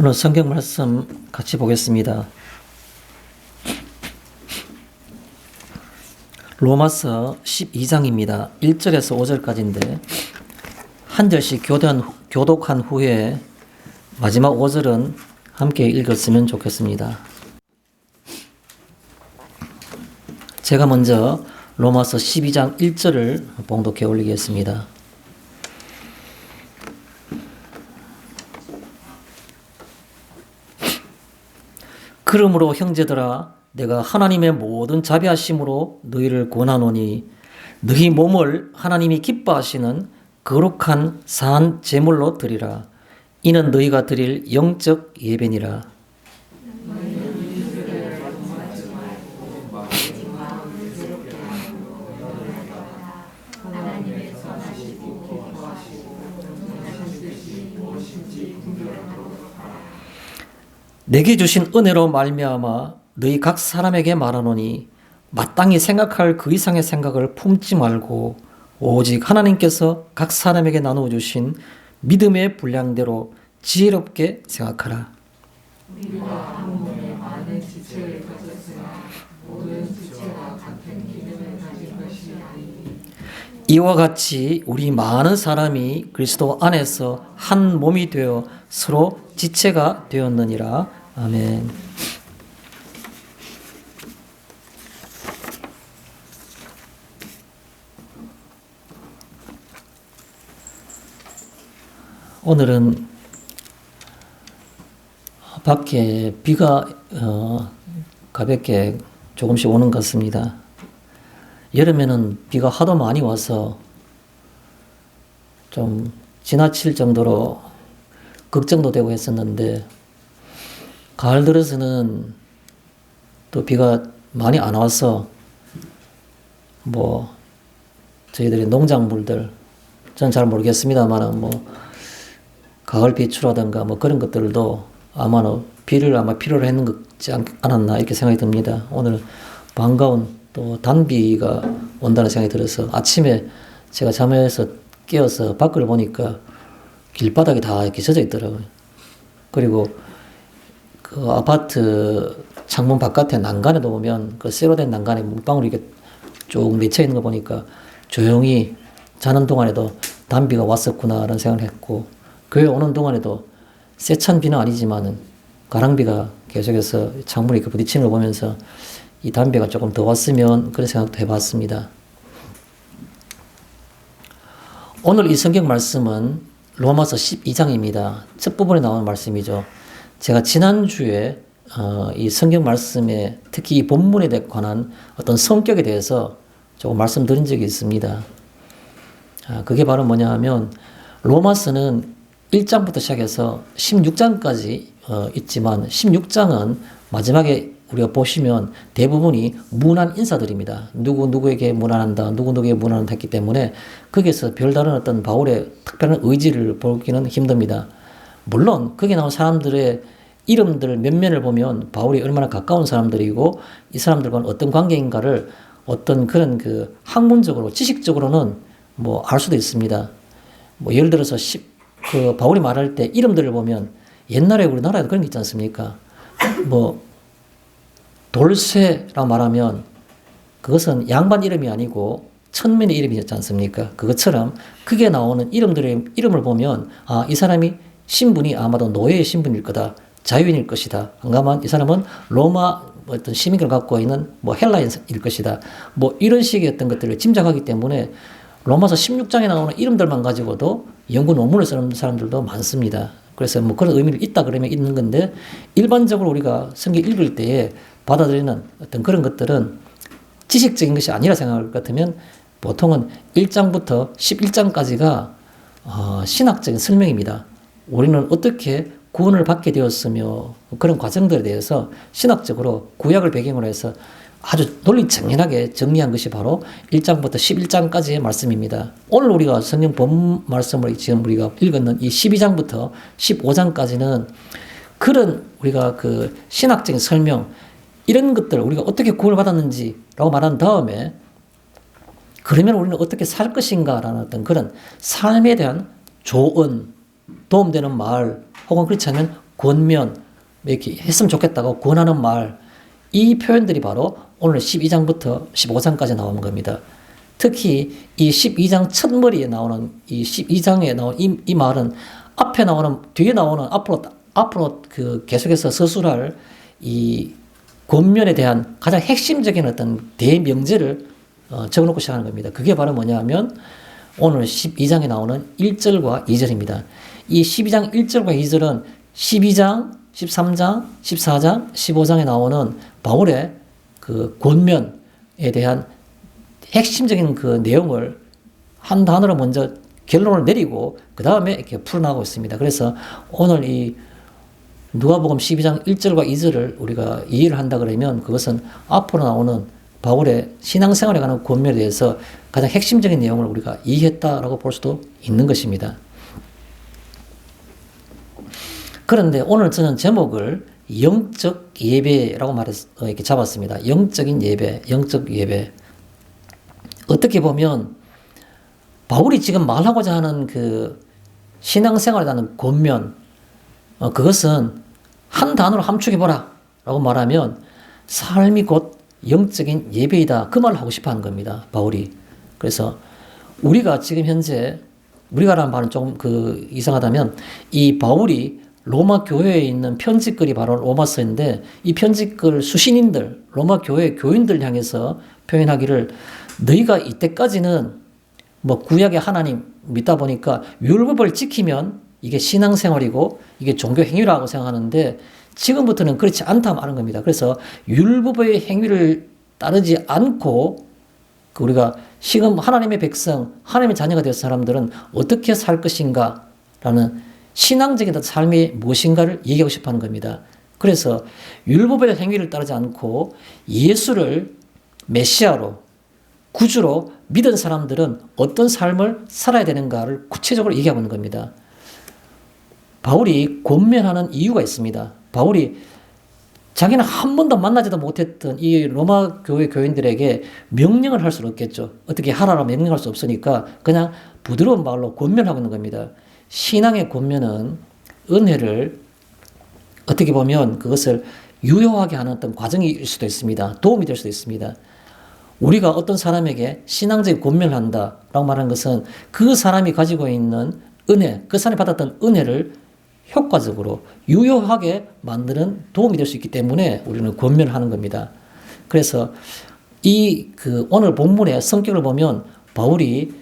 오늘 성경 말씀 같이 보겠습니다. 로마서 12장입니다. 1절에서 5절까지인데 한 절씩 교독한 후에 마지막 5절은 함께 읽었으면 좋겠습니다. 제가 먼저 로마서 12장 1절을 봉독해 올리겠습니다. 그러므로 형제들아 내가 하나님의 모든 자비하심으로 너희를 권하노니 너희 몸을 하나님이 기뻐하시는 거룩한 산 제물로 드리라. 이는 너희가 드릴 영적 예배니라. 내게 주신 은혜로 말미암아 너희 각 사람에게 말하노니 마땅히 생각할 그 이상의 생각을 품지 말고 오직 하나님께서 각 사람에게 나누어 주신 믿음의 분량대로 지혜롭게 생각하라. 우리가 한 몸에 많은 지체를 가졌으나 모든 지체가 같은 기능을 가진 것이 아니니 이와 같이 우리 많은 사람이 그리스도 안에서 한 몸이 되어 서로 지체가 되었느니라. 아멘. 오늘은 밖에 비가 가볍게 조금씩 오는 것 같습니다. 여름에는 비가 하도 많이 와서 좀 지나칠 정도로 걱정도 되고 했었는데 가을 들어서는 또 비가 많이 안 와서 저희들이 농작물들 전 잘 모르겠습니다만 가을 배추라든가 그런 것들도 비를 필요로 했는 것지 않았나 이렇게 생각이 듭니다. 오늘 반가운 또 단비가 온다는 생각이 들어서 아침에 제가 잠에서 깨어서 밖을 보니까 길바닥이 다 이렇게 젖어 있더라고요. 그리고 그 아파트 창문 바깥에 난간에도 보면 그 쇠로 된 난간에 물방울이 이렇게 쭉 맺혀 있는 거 보니까 조용히 자는 동안에도 단비가 왔었구나라는 생각을 했고, 교회 오는 동안에도 세찬 비는 아니지만은 가랑비가 계속해서 창문에 이렇게 부딪히는 걸 보면서 이 단비가 조금 더 왔으면 그런 생각도 해봤습니다. 오늘 이 성경 말씀은 로마서 12장입니다. 첫 부분에 나오는 말씀이죠. 제가 지난주에 이 성경 말씀에 특히 이 본문에 관한 어떤 성격에 대해서 조금 말씀드린 적이 있습니다. 그게 바로 뭐냐 하면 로마서는 1장부터 시작해서 16장까지 있지만 16장은 마지막에 우리가 보시면 대부분이 문안 인사들입니다. 누구에게 문안한다, 누구에게 문안한다 했기 때문에 거기에서 별다른 어떤 바울의 특별한 의지를 보기는 힘듭니다. 물론 거기에 나온 사람들의 이름들 몇면을 보면 바울이 얼마나 가까운 사람들이고 이 사람들과는 어떤 관계인가를 어떤 그런 그 학문적으로 지식적으로는 알 수도 있습니다. 예를 들어서 바울이 말할 때 이름들을 보면 옛날에 우리나라에도 그런 게 있지 않습니까? 돌쇠라고 말하면 그것은 양반 이름이 아니고 천민의 이름이었지 않습니까? 그것처럼 크게 나오는 이름을 보면 이 사람이 신분이 아마도 노예의 신분일 거다. 자유인일 것이다. 한가만 이 사람은 로마 어떤 시민권을 갖고 있는 헬라인일 것이다. 이런 식의 어떤 것들을 짐작하기 때문에 로마서 16장에 나오는 이름들만 가지고도 연구 논문을 쓰는 사람들도 많습니다. 그래서 그런 의미를 있다 그러면 있는 건데 일반적으로 우리가 성경 읽을 때에 받아들이는 어떤 그런 것들은 지식적인 것이 아니라 생각할 것 같으면 보통은 1장부터 11장까지가 신학적인 설명입니다. 우리는 어떻게 구원을 받게 되었으며 그런 과정들에 대해서 신학적으로 구약을 배경으로 해서 아주 논리정연하게 정리한 것이 바로 1장부터 11장까지의 말씀입니다. 오늘 우리가 성경 본 말씀을 지금 우리가 읽었는 이 12장부터 15장까지는 그런 우리가 그 신학적인 설명 이런 것들 우리가 어떻게 구원을 받았는지라고 말한 다음에 그러면 우리는 어떻게 살 것인가라는 어떤 그런 삶에 대한 조언, 도움되는 말 혹은 그렇지 않으면 권면, 이렇게 했으면 좋겠다고 권하는 말, 이 표현들이 바로 오늘 12장부터 15장까지 나오는 겁니다. 특히 이 12장 첫머리에 나오는 이 12장에 나온 이 말은 앞에 나오는, 뒤에 나오는 앞으로 그 계속해서 서술할 이 권면에 대한 가장 핵심적인 어떤 대명제를 적어놓고 시작하는 겁니다. 그게 바로 뭐냐 하면 오늘 12장에 나오는 1절과 2절입니다. 이 12장 1절과 2절은 12장, 13장, 14장, 15장에 나오는 바울의 그 권면에 대한 핵심적인 그 내용을 한 단어로 먼저 결론을 내리고 그 다음에 이렇게 풀어나가고 있습니다. 그래서 오늘 이 누가복음 12장 1절과 2절을 우리가 이해를 한다 그러면 그것은 앞으로 나오는 바울의 신앙생활에 관한 권면에 대해서 가장 핵심적인 내용을 우리가 이해했다라고 볼 수도 있는 것입니다. 그런데 오늘 저는 제목을 영적 예배라고 이렇게 잡았습니다. 영적인 예배, 영적 예배. 어떻게 보면 바울이 지금 말하고자 하는 그 신앙생활에 대한 권면, 그것은 한 단어로 함축해보라 라고 말하면 삶이 곧 영적인 예배이다. 그 말을 하고 싶어 하는 겁니다. 바울이. 그래서 우리가 지금 현재, 우리가라는 말은 조금 이상하다면 이 바울이 로마 교회에 있는 편지글이 바로 로마서인데 이 편지글 수신인들, 로마 교회 교인들 향해서 표현하기를 너희가 이때까지는 뭐 구약의 하나님 믿다 보니까 율법을 지키면 이게 신앙생활이고 이게 종교 행위라고 생각하는데 지금부터는 그렇지 않다 말하는 겁니다. 그래서 율법의 행위를 따르지 않고 우리가 지금 하나님의 백성, 하나님의 자녀가 될 사람들은 어떻게 살 것인가라는 신앙적인 삶이 무엇인가를 얘기하고 싶어 하는 겁니다. 그래서 율법의 행위를 따르지 않고 예수를 메시아로 구주로 믿은 사람들은 어떤 삶을 살아야 되는가를 구체적으로 얘기하고 있는 겁니다. 바울이 권면하는 이유가 있습니다. 바울이 자기는 한 번도 만나지도 못했던 이 로마 교회 교인들에게 명령을 할 수는 없겠죠. 어떻게 하라고 명령할 수 없으니까 그냥 부드러운 말로 권면하고 있는 겁니다. 신앙의 권면은 은혜를 어떻게 보면 그것을 유효하게 하는 어떤 과정일 수도 있습니다. 도움이 될 수도 있습니다. 우리가 어떤 사람에게 신앙적인 권면을 한다라고 말하는 것은 그 사람이 가지고 있는 은혜, 그 사람이 받았던 은혜를 효과적으로 유효하게 만드는 도움이 될 수 있기 때문에 우리는 권면을 하는 겁니다. 그래서 오늘 본문의 성격을 보면 바울이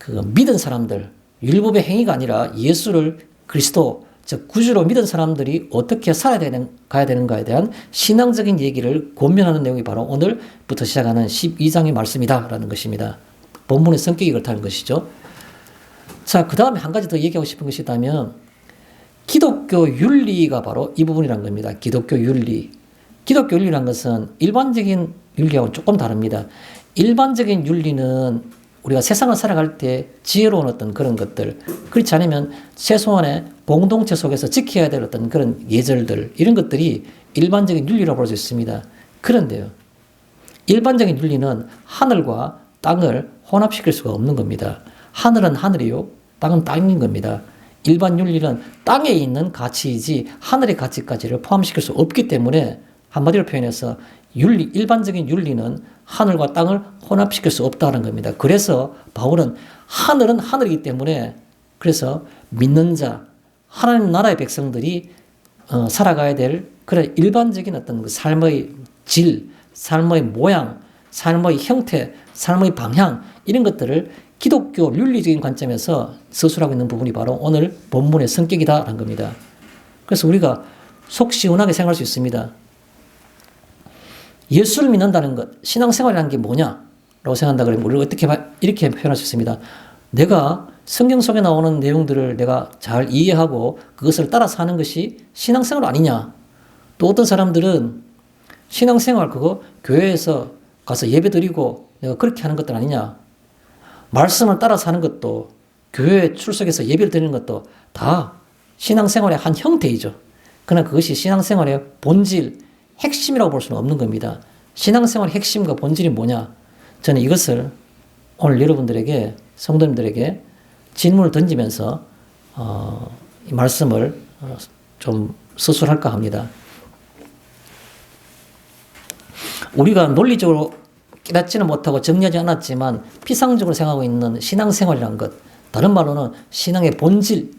믿은 사람들, 율법의 행위가 아니라 예수를 그리스도, 즉 구주로 믿은 사람들이 어떻게 가야 되는가에 대한 신앙적인 얘기를 권면하는 내용이 바로 오늘부터 시작하는 12장의 말씀이다라는 것입니다. 본문의 성격이 그렇다는 것이죠. 자, 그 다음에 한 가지 더 얘기하고 싶은 것이 있다면 기독교 윤리가 바로 이 부분이란 겁니다. 기독교 윤리. 기독교 윤리란 것은 일반적인 윤리하고는 조금 다릅니다. 일반적인 윤리는 우리가 세상을 살아갈 때 지혜로운 어떤 그런 것들, 그렇지 않으면 최소한의 공동체 속에서 지켜야 될 어떤 그런 예절들, 이런 것들이 일반적인 윤리라고 볼 수 있습니다. 그런데요, 일반적인 윤리는 하늘과 땅을 혼합시킬 수가 없는 겁니다. 하늘은 하늘이요, 땅은 땅인 겁니다. 일반 윤리는 땅에 있는 가치이지 하늘의 가치까지를 포함시킬 수 없기 때문에 한마디로 표현해서 일반적인 윤리는 하늘과 땅을 혼합시킬 수 없다는 겁니다. 그래서 바울은 하늘은 하늘이기 때문에 그래서 믿는 자, 하나님 나라의 백성들이 살아가야 될 그런 일반적인 어떤 그 삶의 질, 삶의 모양, 삶의 형태, 삶의 방향 이런 것들을 기독교 윤리적인 관점에서 서술하고 있는 부분이 바로 오늘 본문의 성격이다라는 겁니다. 그래서 우리가 속 시원하게 생각할 수 있습니다. 예수를 믿는다는 것, 신앙생활이라는 게 뭐냐라고 생각한다 그러면 우리가 어떻게 이렇게 표현할 수 있습니다. 내가 성경 속에 나오는 내용들을 내가 잘 이해하고 그것을 따라서 하는 것이 신앙생활 아니냐. 또 어떤 사람들은 신앙생활 그거 교회에서 가서 예배드리고 내가 그렇게 하는 것들 아니냐. 말씀을 따라서 하는 것도 교회에 출석해서 예배를 드리는 것도 다 신앙생활의 한 형태이죠. 그러나 그것이 신앙생활의 본질, 핵심이라고 볼 수는 없는 겁니다. 신앙생활의 핵심과 본질이 뭐냐? 저는 이것을 오늘 여러분들에게, 성도님들에게 질문을 던지면서 이 말씀을 좀 서술할까 합니다. 우리가 논리적으로 깨닫지는 못하고 정리하지 않았지만 피상적으로 생각하고 있는 신앙생활이라는 것, 다른 말로는 신앙의 본질,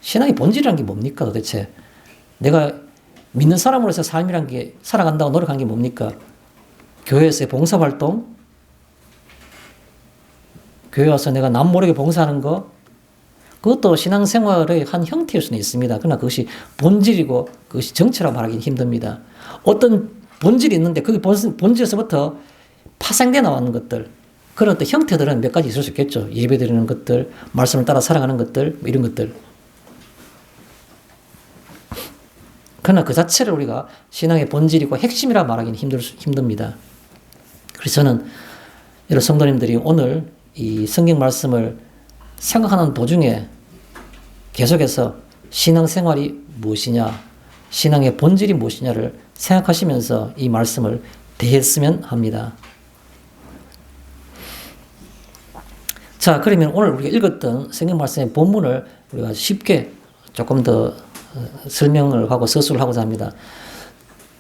신앙의 본질이라는 게 뭡니까 도대체? 내가 믿는 사람으로서 삶이란 게 살아간다고 노력하는 게 뭡니까? 교회에서의 봉사활동, 교회 와서 내가 남모르게 봉사하는 거, 그것도 신앙생활의 한 형태일 수는 있습니다. 그러나 그것이 본질이고 그것이 정체라고 말하기는 힘듭니다. 어떤 본질이 있는데 그 본질에서부터 파생돼 나오는 것들, 그런 어떤 형태들은 몇 가지 있을 수 있겠죠. 예배 드리는 것들, 말씀을 따라 살아가는 것들, 이런 것들. 그러나 그 자체를 우리가 신앙의 본질이고 핵심이라 말하기는 힘듭니다. 그래서 저는 여러 성도님들이 오늘 이 성경 말씀을 생각하는 도중에 계속해서 신앙생활이 무엇이냐, 신앙의 본질이 무엇이냐를 생각하시면서 이 말씀을 대했으면 합니다. 자, 그러면 오늘 우리가 읽었던 성경 말씀의 본문을 우리가 쉽게 조금 더 설명을 하고 서술을 하고자 합니다.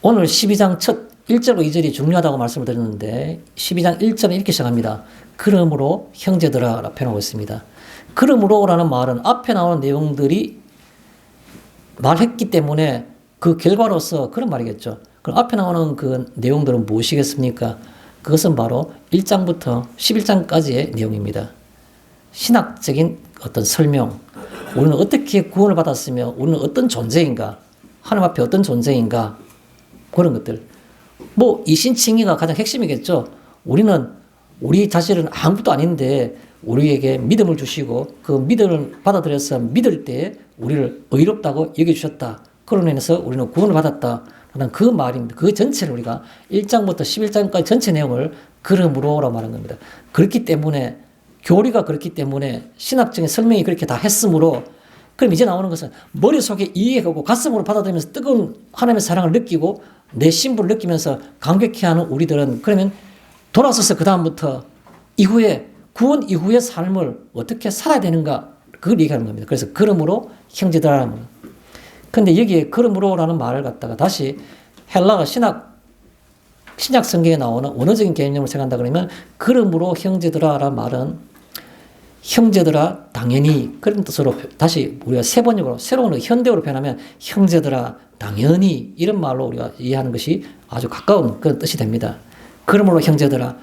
오늘 12장 첫 1절과 2절이 중요하다고 말씀을 드렸는데 12장 1절은 이렇게 시작합니다. 그러므로 형제들아 라고 표현하고 있습니다. 그러므로라는 말은 앞에 나오는 내용들이 말했기 때문에 그 결과로서 그런 말이겠죠. 그럼 앞에 나오는 그 내용들은 무엇이겠습니까? 그것은 바로 1장부터 11장까지의 내용입니다. 신학적인 어떤 설명, 우리는 어떻게 구원을 받았으며 우리는 어떤 존재인가, 하나님 앞에 어떤 존재인가, 그런 것들. 뭐 이신칭의가 가장 핵심이겠죠. 우리 자신은 아무것도 아닌데 우리에게 믿음을 주시고 그 믿음을 받아들여서 믿을 때 우리를 의롭다고 여겨주셨다. 그로 인해서 우리는 구원을 받았다. 라는 그 말입니다. 그 전체를 우리가 1장부터 11장까지 전체 내용을 그러므로라고 말한 겁니다. 그렇기 때문에 교리가 그렇기 때문에 신학적인 설명이 그렇게 다 했으므로 그럼 이제 나오는 것은 머릿속에 이해하고 가슴으로 받아들이면서 뜨거운 하나님의 사랑을 느끼고 내 신분을 느끼면서 감격해하는 우리들은 그러면 돌아서서 그 다음부터 이후에 구원 이후의 삶을 어떻게 살아야 되는가 그걸 얘기하는 겁니다. 그래서 그러므로 형제들아라는 겁니다. 그런데 여기에 그러므로라는 말을 갖다가 다시 헬라어 신약 성경에 나오는 원어적인 개념을 생각한다 그러면 그러므로 형제들아라는 말은 형제들아 당연히 그런 뜻으로 다시 우리가 세번역으로 새로운 현대어로 표현하면 형제들아 당연히 이런 말로 우리가 이해하는 것이 아주 가까운 그런 뜻이 됩니다. 그러므로 형제들아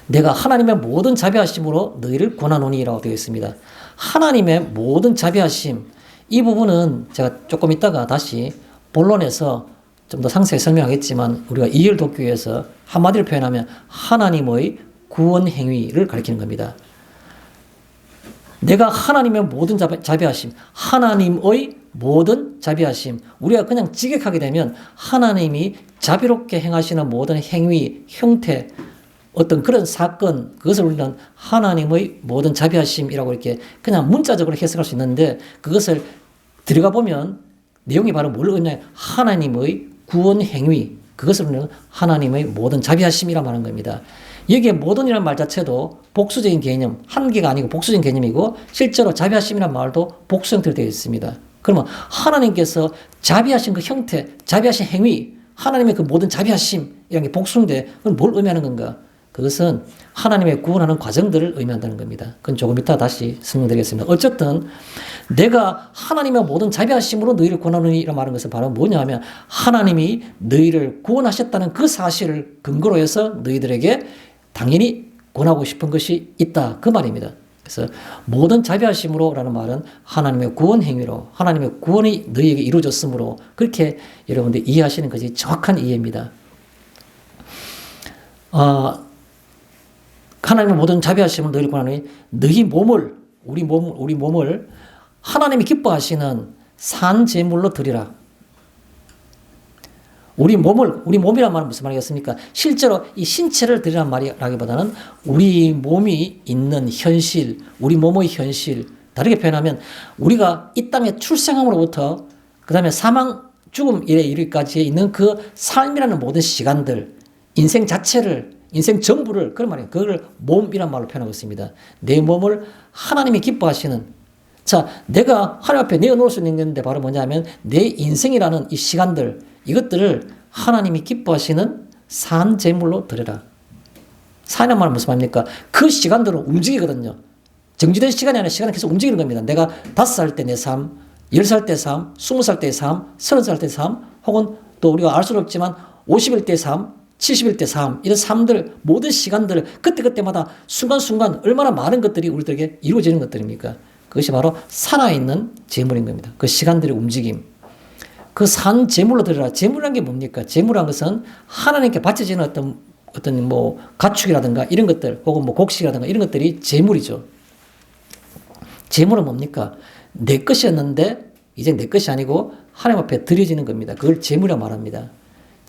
내가 하나님의 모든 자비하심으로 너희를 권하노니라고 되어 있습니다. 하나님의 모든 자비하심 이 부분은 제가 조금 있다가 다시 본론에서 좀 더 상세히 설명하겠지만 우리가 이해를 돕기 위해서 한마디로 표현하면 하나님의 구원 행위를 가리키는 겁니다. 내가 하나님의 모든 자비하심, 하나님의 모든 자비하심, 우리가 그냥 직역하게 되면 하나님이 자비롭게 행하시는 모든 행위, 형태, 어떤 그런 사건, 그것을 우리는 하나님의 모든 자비하심이라고 이렇게 그냥 문자적으로 해석할 수 있는데 그것을 들어가 보면 내용이 바로 뭘 의미하냐? 하나님의 구원 행위, 그것을 우리는 하나님의 모든 자비하심이라 말하는 겁니다. 여기에 모든이라는 말 자체도 복수적인 개념, 한 개가 아니고 복수적인 개념이고 실제로 자비하심이라는 말도 복수 형태로 되어 있습니다. 그러면 하나님께서 자비하신 그 형태, 자비하신 행위, 하나님의 그 모든 자비하심이라는 게 복수인데 그건 뭘 의미하는 건가? 그것은 하나님의 구원하는 과정들을 의미한다는 겁니다. 그건 조금 이따 다시 설명드리겠습니다. 어쨌든 내가 하나님의 모든 자비하심으로 너희를 구원하느니라 말하는 것은 바로 뭐냐 하면 하나님이 너희를 구원하셨다는 그 사실을 근거로 해서 너희들에게 당연히 구원하고 싶은 것이 있다. 그 말입니다. 그래서 모든 자비하심으로라는 말은 하나님의 구원 행위로 하나님의 구원이 너희에게 이루어졌으므로 그렇게 여러분들 이해하시는 것이 정확한 이해입니다. 하나님의 모든 자비하심을 너희를 구하노니 너희 몸을 우리 몸을 하나님이 기뻐하시는 산 제물로 드리라. 우리 몸이란 말은 무슨 말이겠습니까? 실제로 이 신체를 드리란 말이라기보다는 우리 몸이 있는 현실, 우리 몸의 현실, 다르게 표현하면 우리가 이 땅에 출생함으로부터 그 다음에 사망, 죽음 일에 이르기까지 있는 그 삶이라는 모든 시간들, 인생 자체를, 인생 전부를, 그런 말이에요. 그걸 몸이란 말로 표현하고 있습니다. 내 몸을 하나님이 기뻐하시는, 자, 내가 하나님 앞에 내어놓을 수 있는 게 바로 뭐냐면 내 인생이라는 이 시간들, 이것들을 하나님이 기뻐하시는 산 제물로 드려라. 산이란 말은 무슨 말입니까? 그 시간들은 움직이거든요. 정지된 시간이 아니라 시간은 계속 움직이는 겁니다. 내가 5살 때 내 삶, 10살 때 삶, 20살 때의 삶, 30살 때의 삶, 혹은 또 우리가 알 수는 없지만 50일 때의 삶, 70일 때 삶, 이런 삶들, 모든 시간들을 그때그때마다 순간순간 얼마나 많은 것들이 우리들에게 이루어지는 것들입니까? 그것이 바로 살아있는 재물인 겁니다. 그 시간들의 움직임. 그 산 재물로 드려라. 재물이란 게 뭡니까? 재물이란 것은 하나님께 바쳐지는 어떤 뭐 가축이라든가 이런 것들, 혹은 뭐 곡식이라든가 이런 것들이 재물이죠. 재물은 뭡니까? 내 것이었는데 이제 내 것이 아니고 하나님 앞에 드려지는 겁니다. 그걸 재물이라고 말합니다.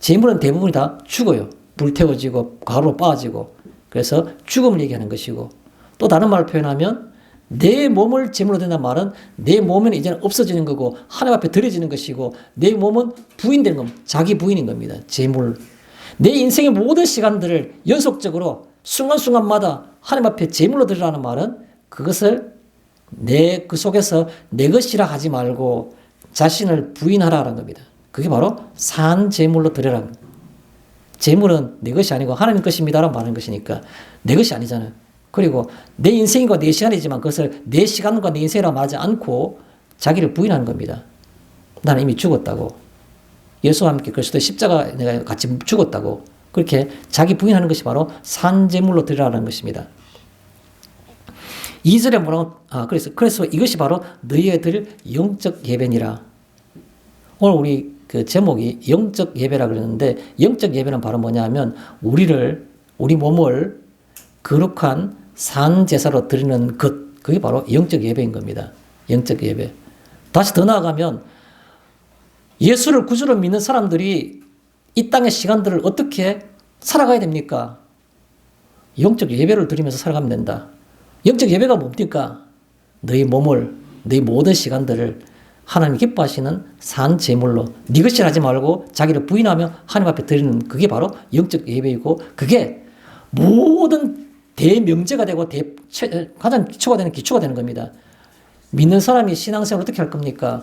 재물은 대부분이 다 죽어요. 불태워지고 가루로 빠지고. 그래서 죽음을 얘기하는 것이고, 또 다른 말로 표현하면 내 몸을 재물로 든다는 말은 내 몸은 이제는 없어지는 거고 하나님 앞에 드려지는 것이고, 내 몸은 부인되는 겁니다. 자기 부인인 겁니다. 재물. 내 인생의 모든 시간들을 연속적으로 순간순간마다 하나님 앞에 재물로 드리라는 말은 그것을 그 속에서 내 것이라 하지 말고 자신을 부인하라는 겁니다. 그게 바로 산 제물로 드려라. 재물은 내 것이 아니고 하나님 것입니다라고 말하는 것이니까 내 것이 아니잖아요. 그리고 내 인생과 내 시간이지만 그것을 내 시간과 내 인생이라고 말하지 않고 자기를 부인하는 겁니다. 나는 이미 죽었다고. 예수와 함께 그리스도의 십자가 내가 같이 죽었다고. 그렇게 자기 부인하는 것이 바로 산 제물로 드리라는 것입니다. 2절에 뭐라고, 그래서 이것이 바로 너희에 드릴 영적 예배니라. 오늘 우리 그 제목이 영적 예배라 그러는데, 영적 예배는 바로 뭐냐 하면 우리 몸을 거룩한 산 제사로 드리는 것, 그게 바로 영적 예배인 겁니다. 영적 예배. 다시 더 나아가면 예수를 구주로 믿는 사람들이 이 땅의 시간들을 어떻게 살아가야 됩니까? 영적 예배를 드리면서 살아가면 된다. 영적 예배가 뭡니까? 너희 몸을, 너희 모든 시간들을 하나님 기뻐하시는 산 제물로 네 것이라 하지 말고 자기를 부인하며 하나님 앞에 드리는, 그게 바로 영적 예배이고, 그게 모든 대명제가 되고 가장 기초가 되는 겁니다. 믿는 사람이 신앙생활을 어떻게 할 겁니까?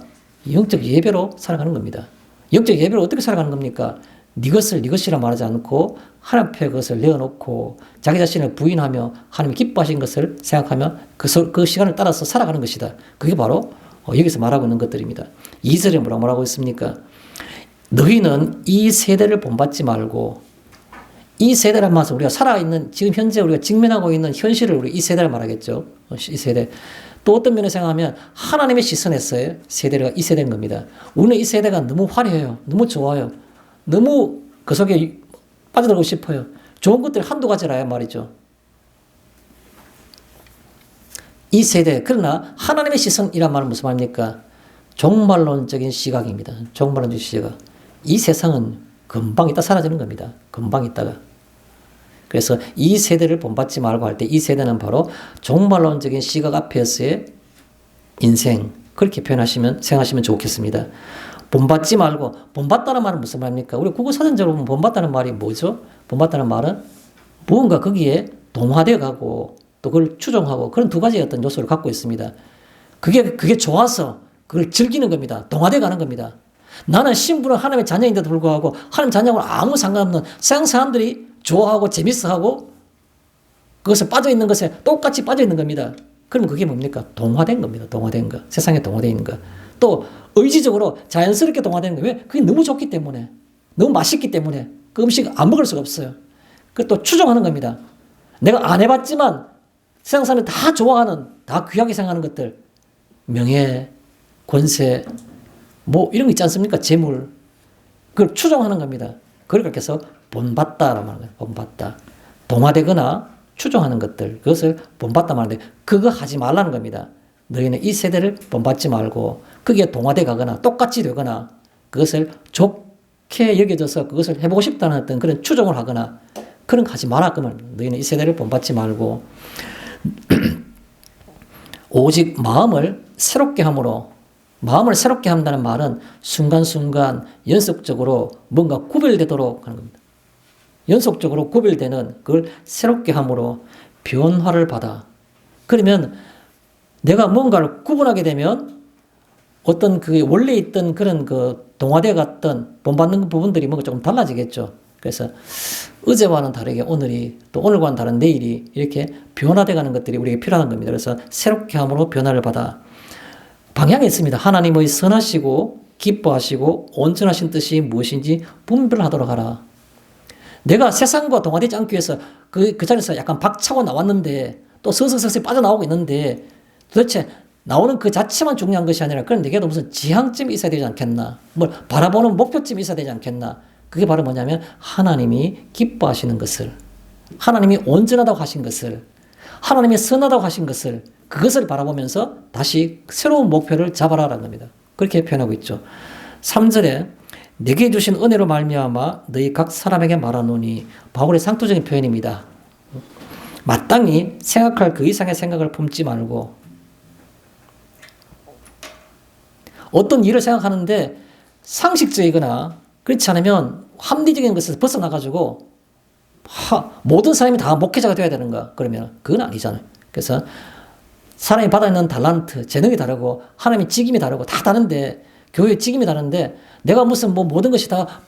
영적 예배로 살아가는 겁니다. 영적 예배로 어떻게 살아가는 겁니까? 네 것을 네 것이라 말하지 않고 하나님 앞에 그것을 내어놓고 자기 자신을 부인하며 하나님이 기뻐하신 것을 생각하며 그 시간을 따라서 살아가는 것이다. 그게 바로 여기서 말하고 있는 것들입니다. 2절에 뭐라고 말하고 있습니까? 너희는 이 세대를 본받지 말고, 이 세대란 말은 우리가 살아있는 지금 현재 우리가 직면하고 있는 현실을 우리 이 세대를 말하겠죠. 이 세대. 또 어떤 면에서 생각하면 하나님의 시선에서의 세대가 이 세대인 겁니다. 우리는 이 세대가 너무 화려해요. 너무 좋아요. 너무 그 속에 빠져들고 싶어요. 좋은 것들 한두 가지라야 말이죠. 이 세대, 그러나 하나님의 시선이란 말은 무슨 말입니까? 종말론적인 시각입니다. 종말론적인 시각. 이 세상은 금방 있다 사라지는 겁니다. 금방 있다가. 그래서 이 세대를 본받지 말고 할 때 이 세대는 바로 종말론적인 시각 앞에서의 인생, 그렇게 생각하시면 좋겠습니다. 본받지 말고, 본받다는 말은 무슨 말입니까? 우리 국어사전적으로 보면 본받다는 말이 뭐죠? 본받다는 말은 무언가 거기에 동화되어 가고 또 그걸 추종하고 그런 두 가지의 어떤 요소를 갖고 있습니다. 그게 좋아서 그걸 즐기는 겁니다. 동화되어 가는 겁니다. 나는 신부는 하나님의 자녀인데도 불구하고 하나님 자녀하고 아무 상관없는 세상 사람들이 좋아하고 재밌어하고 그것에 빠져있는 것에 똑같이 빠져있는 겁니다. 그러면 그게 뭡니까? 동화된 겁니다. 동화된 거. 세상에 동화되어 있는 거. 또 의지적으로 자연스럽게 동화되는 거예요. 왜? 그게 너무 좋기 때문에. 너무 맛있기 때문에. 그 음식 안 먹을 수가 없어요. 그것도 추종하는 겁니다. 내가 안 해봤지만 세상 사람들이 다 좋아하는, 다 귀하게 생각하는 것들. 명예, 권세, 뭐 이런 거 있지 않습니까? 재물. 그걸 추종하는 겁니다. 그걸 그렇게 해서 본받다라고 말하는 거예요. 본받다. 동화되거나 추종하는 것들. 그것을 본받다 말하는데 그거 하지 말라는 겁니다. 너희는 이 세대를 본받지 말고 거기에 동화돼 가거나 똑같이 되거나 그것을 좋게 여겨져서 그것을 해보고 싶다는 어떤 그런 추종을 하거나 그런 거 하지 마라. 그 말. 너희는 이 세대를 본받지 말고 오직 마음을 새롭게 함으로, 마음을 새롭게 한다는 말은 순간순간 연속적으로 뭔가 구별되도록 하는 겁니다. 연속적으로 구별되는 그걸 새롭게 함으로 변화를 받아. 그러면 내가 뭔가를 구분하게 되면 어떤 그 원래 있던 그런 그 동화되어 갔던 본받는 부분들이 뭔가 조금 달라지겠죠. 그래서 어제와는 다르게 오늘이 또 오늘과는 다른 내일이 이렇게 변화되어 가는 것들이 우리에게 필요한 겁니다. 그래서 새롭게 함으로 변화를 받아 방향이 있습니다. 하나님의 선하시고 기뻐하시고 온전하신 뜻이 무엇인지 분별하도록 하라. 내가 세상과 동화되지 않기 위해서 그 자리에서 약간 박차고 나왔는데 또 서서히 빠져나오고 있는데 도대체 나오는 그 자체만 중요한 것이 아니라 그런 내게도 무슨 지향점이 있어야 되지 않겠나. 뭘 바라보는 목표점이 있어야 되지 않겠나. 그게 바로 뭐냐면 하나님이 기뻐하시는 것을, 하나님이 온전하다고 하신 것을, 하나님이 선하다고 하신 것을, 그것을 바라보면서 다시 새로운 목표를 잡아라라는 겁니다. 그렇게 표현하고 있죠. 3절에 내게 주신 은혜로 말미암아 너희 각 사람에게 말하노니, 바울의 상투적인 표현입니다. 마땅히 생각할 그 이상의 생각을 품지 말고, 어떤 일을 생각하는데 상식적이거나 그렇지 않으면 합리적인 것에서 벗어나가지고 모든 사람이 다 목회자가 되어야 되는가? 그러면 그건 아니잖아요. 그래서 사람이 받아있는 달란트, 재능이 다르고 하나님의 직임이 다르고 다 다른데, 교회의 직임이 다른데 내가 무슨 뭐 모든 것이 다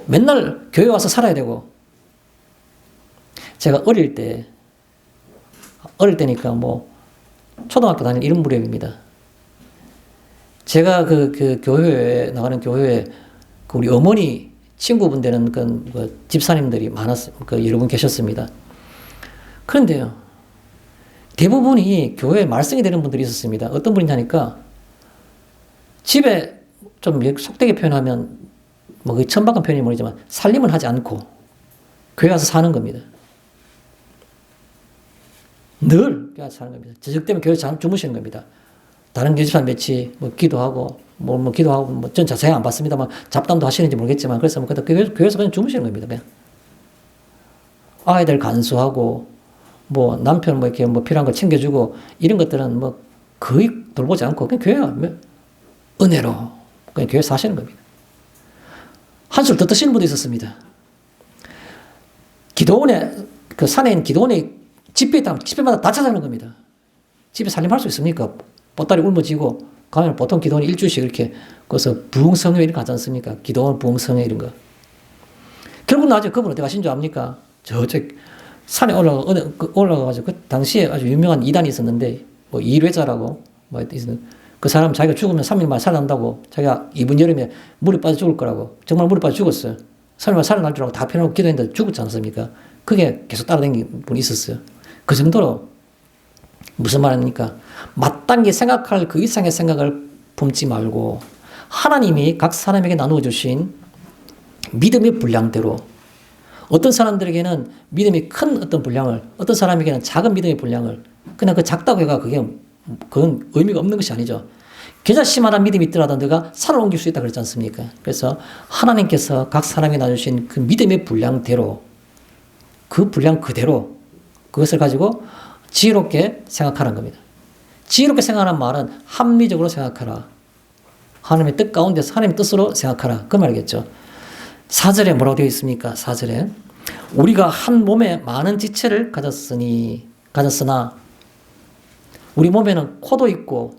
맨날 교회 와서 살아야 되고. 제가 어릴 때니까 뭐 초등학교 다니는 이런 무렵입니다. 제가 그 교회에 나가는 교회에 그 우리 어머니 친구분 되는 그 집사님들이 여러 분 계셨습니다. 그런데요, 대부분이 교회에 말썽이 되는 분들이 있었습니다. 어떤 분이냐니까 집에 좀 속되게 표현하면 뭐 그 천박한 표현이 모르지만 살림을 하지 않고 교회 와서 사는 겁니다. 늘 교회 와서 사는 겁니다. 저녁 때면 교회 주무시는 겁니다. 다른 교집사 며칠 기도하고 기도하고 전 자세히 안 봤습니다만 잡담도 하시는지 모르겠지만, 그래서 교회에서 그냥 주무시는 겁니다. 그냥 아이들 간수하고 남편 이렇게 필요한 거 챙겨주고 이런 것들은 거의 돌보지 않고 그냥 교회 은혜로 그냥 교회 사시는 겁니다. 한술 더 드시는 분도 있었습니다. 기도원에 그 산에 있는 기도원에 집회 있다면 집회마다 다 찾아가는 겁니다. 집에 살림할 수 있습니까? 보따리 울머지고 가면 보통 기도원이 일주일씩 이렇게 거기서 부흥성회 이런 거 하지 않습니까? 기도원 부흥성회 이런 거. 결국 나중에 그분 어디 가신 줄 압니까? 저쪽 산에 올라가가지고 그 당시에 아주 유명한 이단이 있었는데 이회자라고 있었는데, 그 사람 자기가 죽으면 3일 만에 살아난다고, 자기가 이번 여름에 물에 빠져 죽을 거라고, 정말 물에 빠져 죽었어요. 3일 만에 살아날 줄 알고 다 펴놓고 기도했는데 죽었지 않습니까? 그게 계속 따라다니는 분이 있었어요. 그 정도로 무슨 말입니까? 마땅히 생각할 그 이상의 생각을 품지 말고 하나님이 각 사람에게 나누어 주신 믿음의 분량대로, 어떤 사람들에게는 믿음이 큰 어떤 분량을, 어떤 사람에게는 작은 믿음의 분량을, 그냥 그 작다고 해가 그건 의미가 없는 것이 아니죠. 겨자씨만한 믿음이 있더라도 내가 산을 옮길 수 있다 그랬지 않습니까? 그래서 하나님께서 각 사람에게 나누신 그 믿음의 분량대로, 그 분량 그대로 그것을 가지고 지혜롭게 생각하는 겁니다. 지혜롭게 생각하는 말은 합리적으로 생각하라. 하나님의 뜻 가운데서 하나님의 뜻으로 생각하라. 그 말이겠죠. 4절에 뭐라고 되어 있습니까? 4절에 우리가 한 몸에 많은 지체를 가졌으나 우리 몸에는 코도 있고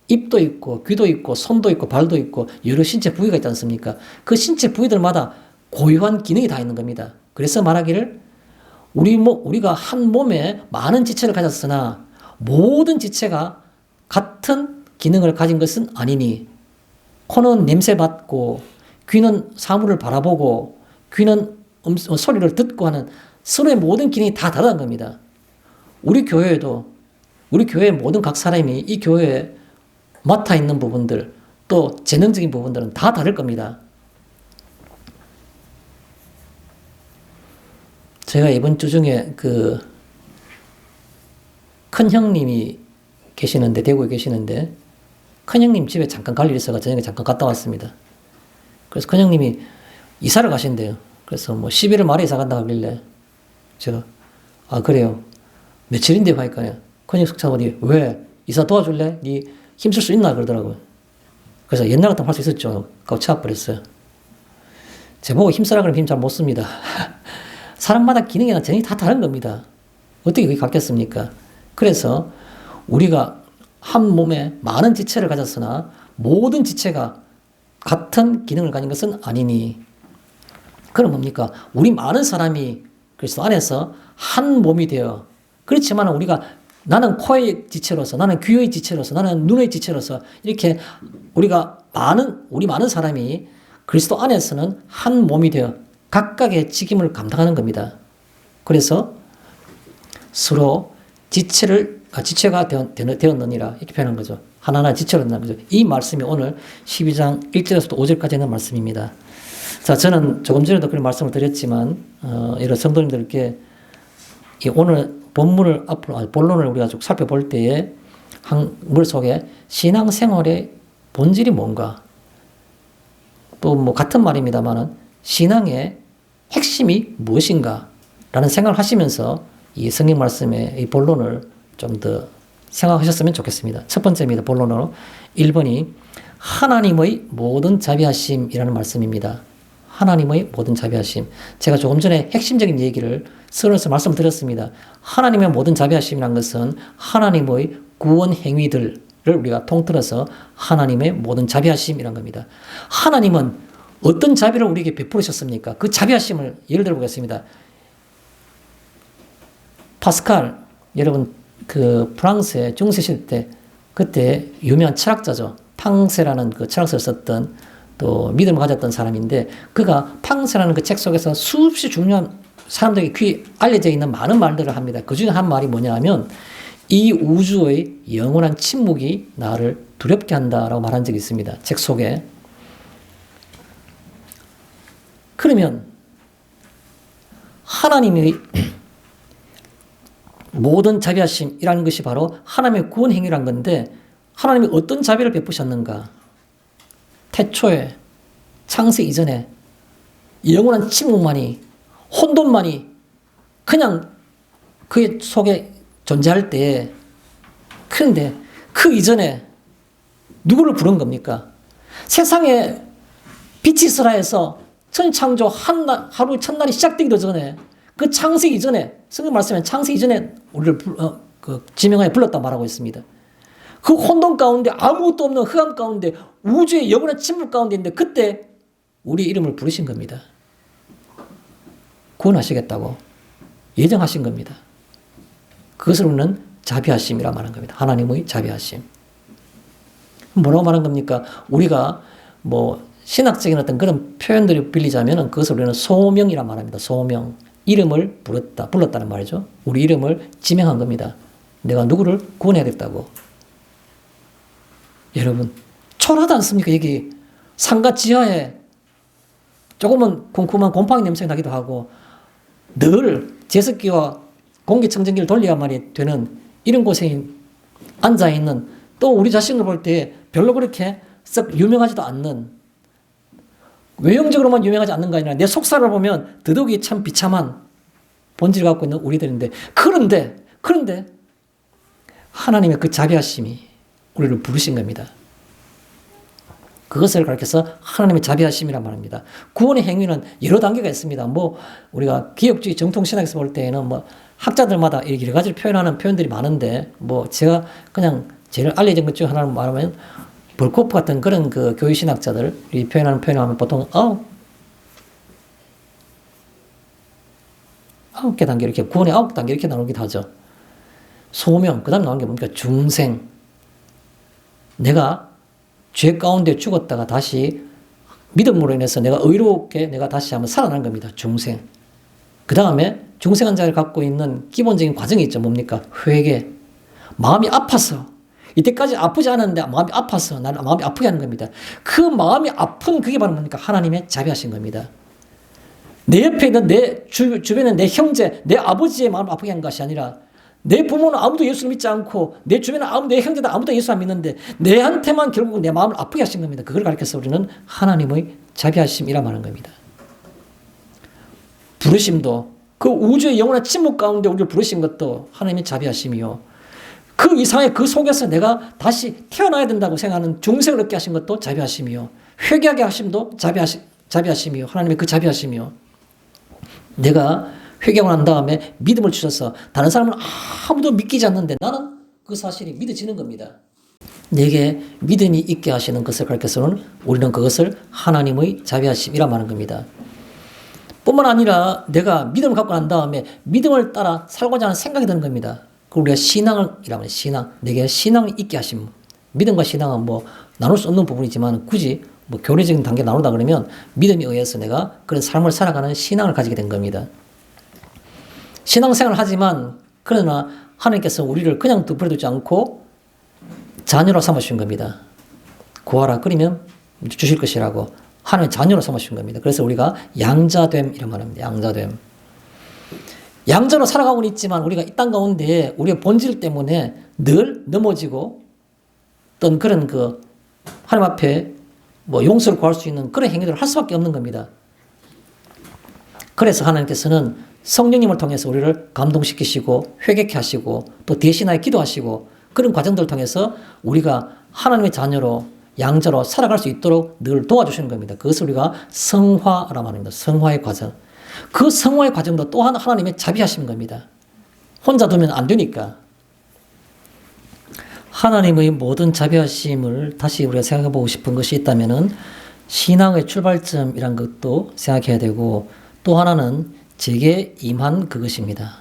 입도 있고 귀도 있고 손도 있고 발도 있고 여러 신체 부위가 있지 않습니까? 그 신체 부위들마다 고유한 기능이 다 있는 겁니다. 그래서 말하기를 우리가 한 몸에 많은 지체를 가졌으나 모든 지체가 같은 기능을 가진 것은 아니니, 코는 냄새 맡고 귀는 사물을 바라보고 귀는 소리를 듣고 하는 서로의 모든 기능이 다 다르다는 겁니다. 우리 교회의 모든 각 사람이 이 교회에 맡아 있는 부분들, 또 재능적인 부분들은 다 다를 겁니다. 제가 이번 주 중에 큰 형님이 계시는데, 대구에 계시는데, 큰 형님 집에 잠깐 갈 일이 있어서 저녁에 잠깐 갔다 왔습니다. 그래서 큰 형님이 이사를 가신대요. 그래서 11월 말에 이사 간다고 하길래 제가 그래요. 며칠인데 하니까 큰 형 숙사분이 왜 이사 도와줄래? 니 힘쓸 수 있나? 그러더라고요. 그래서 옛날 같으면 할 수 있었죠. 그거 차버렸어요. 제보고 힘쓰라 그러면 힘 잘 못 씁니다. 사람마다 기능이나 재능이 다 다른 겁니다. 어떻게 그게 같겠습니까? 그래서 우리가 한 몸에 많은 지체를 가졌으나 모든 지체가 같은 기능을 가진 것은 아니니. 그럼 뭡니까? 우리 많은 사람이 그리스도 안에서 한 몸이 되어, 그렇지만 우리가 나는 코의 지체로서, 나는 귀의 지체로서, 나는 눈의 지체로서 이렇게 우리 많은 사람이 그리스도 안에서는 한 몸이 되어 각각의 직임을 감당하는 겁니다. 그래서 서로 지체가 되었느니라 이렇게 표현한 거죠. 하나하나 지체로 된다는 거죠. 이 말씀이 오늘 12장 1절에서부터 5절까지 있는 말씀입니다. 자, 저는 조금 전에도 그런 말씀을 드렸지만 여러 성도님들께 오늘 본론을 우리가 쭉 살펴볼 때에 머릿속에 신앙생활의 본질이 뭔가, 또 뭐 같은 말입니다만은 신앙의 핵심이 무엇인가 라는 생각을 하시면서 이 성경 말씀의 이 본론을 좀 더 생각하셨으면 좋겠습니다. 첫 번째입니다. 본론으로 1번이 하나님의 모든 자비하심이라는 말씀입니다. 하나님의 모든 자비하심. 제가 조금 전에 핵심적인 얘기를 서론에서 말씀드렸습니다. 하나님의 모든 자비하심이라는 것은 하나님의 구원 행위들을 우리가 통틀어서 하나님의 모든 자비하심이라는 겁니다. 하나님은 어떤 자비를 우리에게 베풀으셨습니까? 그 자비하심을 예를 들어 보겠습니다. 파스칼, 여러분 그 프랑스의 중세시대 때 그때 유명한 철학자죠. 팡세라는 그 철학서를 썼던 또 믿음을 가졌던 사람인데, 그가 팡세라는 그 책 속에서 수없이 중요한 사람들에게 귀에 알려져 있는 많은 말들을 합니다. 그 중에 한 말이 뭐냐 하면 이 우주의 영원한 침묵이 나를 두렵게 한다라고 말한 적이 있습니다. 책 속에. 그러면 하나님의 모든 자비하심이라는 것이 바로 하나님의 구원 행위란 건데, 하나님이 어떤 자비를 베푸셨는가? 태초에, 창세 이전에 영원한 침묵만이, 혼돈만이 그냥 그의 속에 존재할 때에, 그런데 그 이전에 누구를 부른 겁니까? 세상에 빛이 있으라 해서 천창조 하루 첫날이 시작되기도 전에, 그 창세 이전에, 성경 말씀에 창세 이전에 우리를 지명하여 불렀다 말하고 있습니다. 그 혼돈 가운데, 아무것도 없는 흑암 가운데, 우주의 영원한 침묵 가운데 있는데 그때 우리 이름을 부르신 겁니다. 구원하시겠다고 예정하신 겁니다. 그것을 우리는 자비하심이라 말하는 겁니다. 하나님의 자비하심. 뭐라고 말한 겁니까? 우리가 뭐 신학적인 어떤 그런 표현들을 빌리자면 그것을 우리는 소명이라 말합니다. 소명. 이름을 불렀다는 말이죠. 우리 이름을 지명한 겁니다. 내가 누구를 구원해야겠다고. 여러분, 초라하지 않습니까? 여기 상가 지하에 조금은 쿰쿰한 곰팡이 냄새가 나기도 하고, 늘 제습기와 공기청정기를 돌려야만이 되는 이런 곳에 앉아있는, 또 우리 자신을 볼 때 별로 그렇게 썩 유명하지도 않는, 외형적으로만 유명하지 않는 거 아니라 내 속살을 보면 더더욱이 참 비참한 본질을 갖고 있는 우리들인데, 그런데 하나님의 그 자비하심이 우리를 부르신 겁니다. 그것을 가르쳐서 하나님의 자비하심이란 말입니다. 구원의 행위는 여러 단계가 있습니다. 뭐 우리가 기독주의 정통신학에서 볼 때에는 뭐 학자들마다 여러 가지를 표현하는 표현들이 많은데, 뭐 제가 그냥 제일 알려진 것 중 하나를 말하면 볼코프 같은 그런 그 교회신학자들이 표현하는 표현을 하면 보통 9개 단계, 이렇게 구원의 9단계 이렇게 나누기도 하죠. 소명, 그 다음에 나오는 게 뭡니까? 중생. 내가 죄 가운데 죽었다가 다시 믿음으로 인해서 내가 의롭게 내가 다시 한번 살아난 겁니다. 중생. 그 다음에 중생한 자를 갖고 있는 기본적인 과정이 있죠. 뭡니까? 회개. 마음이 아파서, 이때까지 아프지 않았는데 마음이 아파서 나는 마음이 아프게 하는 겁니다. 그 마음이 아픈 그게 바로 뭡니까? 하나님의 자비하신 겁니다. 내 옆에 있는 내 주변에 내 형제, 내 아버지의 마음을 아프게 한 것이 아니라, 내 부모는 아무도 예수를 믿지 않고 내 주변에 내 형제들 아무도 예수 안 믿는데 내한테만 결국 내 마음을 아프게 하신 겁니다. 그걸 가르쳐서 우리는 하나님의 자비하심이라 말하는 겁니다. 부르심도, 그 우주의 영원한 침묵 가운데 우리를 부르신 것도 하나님의 자비하심이요, 그 이상의 그 속에서 내가 다시 태어나야 된다고 생각하는 중생을 얻게 하신 것도 자비하심이요, 회개하게 하심도 자비하심이요, 하나님의 그 자비하심이요, 내가 회개하고 난 다음에 믿음을 주셔서 다른 사람은 아무도 믿기지 않는데 나는 그 사실이 믿어지는 겁니다. 내게 믿음이 있게 하시는 것을 가르쳐서는 우리는 그것을 하나님의 자비하심이라 말하는 겁니다. 뿐만 아니라 내가 믿음을 갖고 난 다음에 믿음을 따라 살고자 하는 생각이 드는 겁니다. 그리고 우리가 신앙이라면 신앙, 내게 신앙을 있게 하심. 믿음과 신앙은 뭐 나눌 수 없는 부분이지만 굳이 뭐 교리적인 단계 나누다 그러면 믿음에 의해서 내가 그런 삶을 살아가는 신앙을 가지게 된 겁니다. 신앙생활을 하지만 그러나 하나님께서 우리를 그냥 덮어두지 않고 자녀로 삼으신 겁니다. 구하라 그러면 주실 것이라고 하나님의 자녀로 삼으신 겁니다. 그래서 우리가 양자됨 이런 말합니다. 양자됨. 양자로 살아가고는 있지만 우리가 이 땅 가운데 우리의 본질 때문에 늘 넘어지고 어떤 그런 그 하나님 앞에 뭐 용서를 구할 수 있는 그런 행위들을 할 수밖에 없는 겁니다. 그래서 하나님께서는 성령님을 통해서 우리를 감동시키시고 회개케 하시고 또 대신하여 기도하시고 그런 과정들을 통해서 우리가 하나님의 자녀로 양자로 살아갈 수 있도록 늘 도와주시는 겁니다. 그것을 우리가 성화라고 말합니다. 성화의 과정. 그 성화의 과정도 또한 하나님의 자비하신 겁니다. 혼자 두면 안 되니까. 하나님의 모든 자비하심을 다시 우리가 생각해 보고 싶은 것이 있다면은 신앙의 출발점이란 것도 생각해야 되고 또 하나는 제게 임한 그것입니다.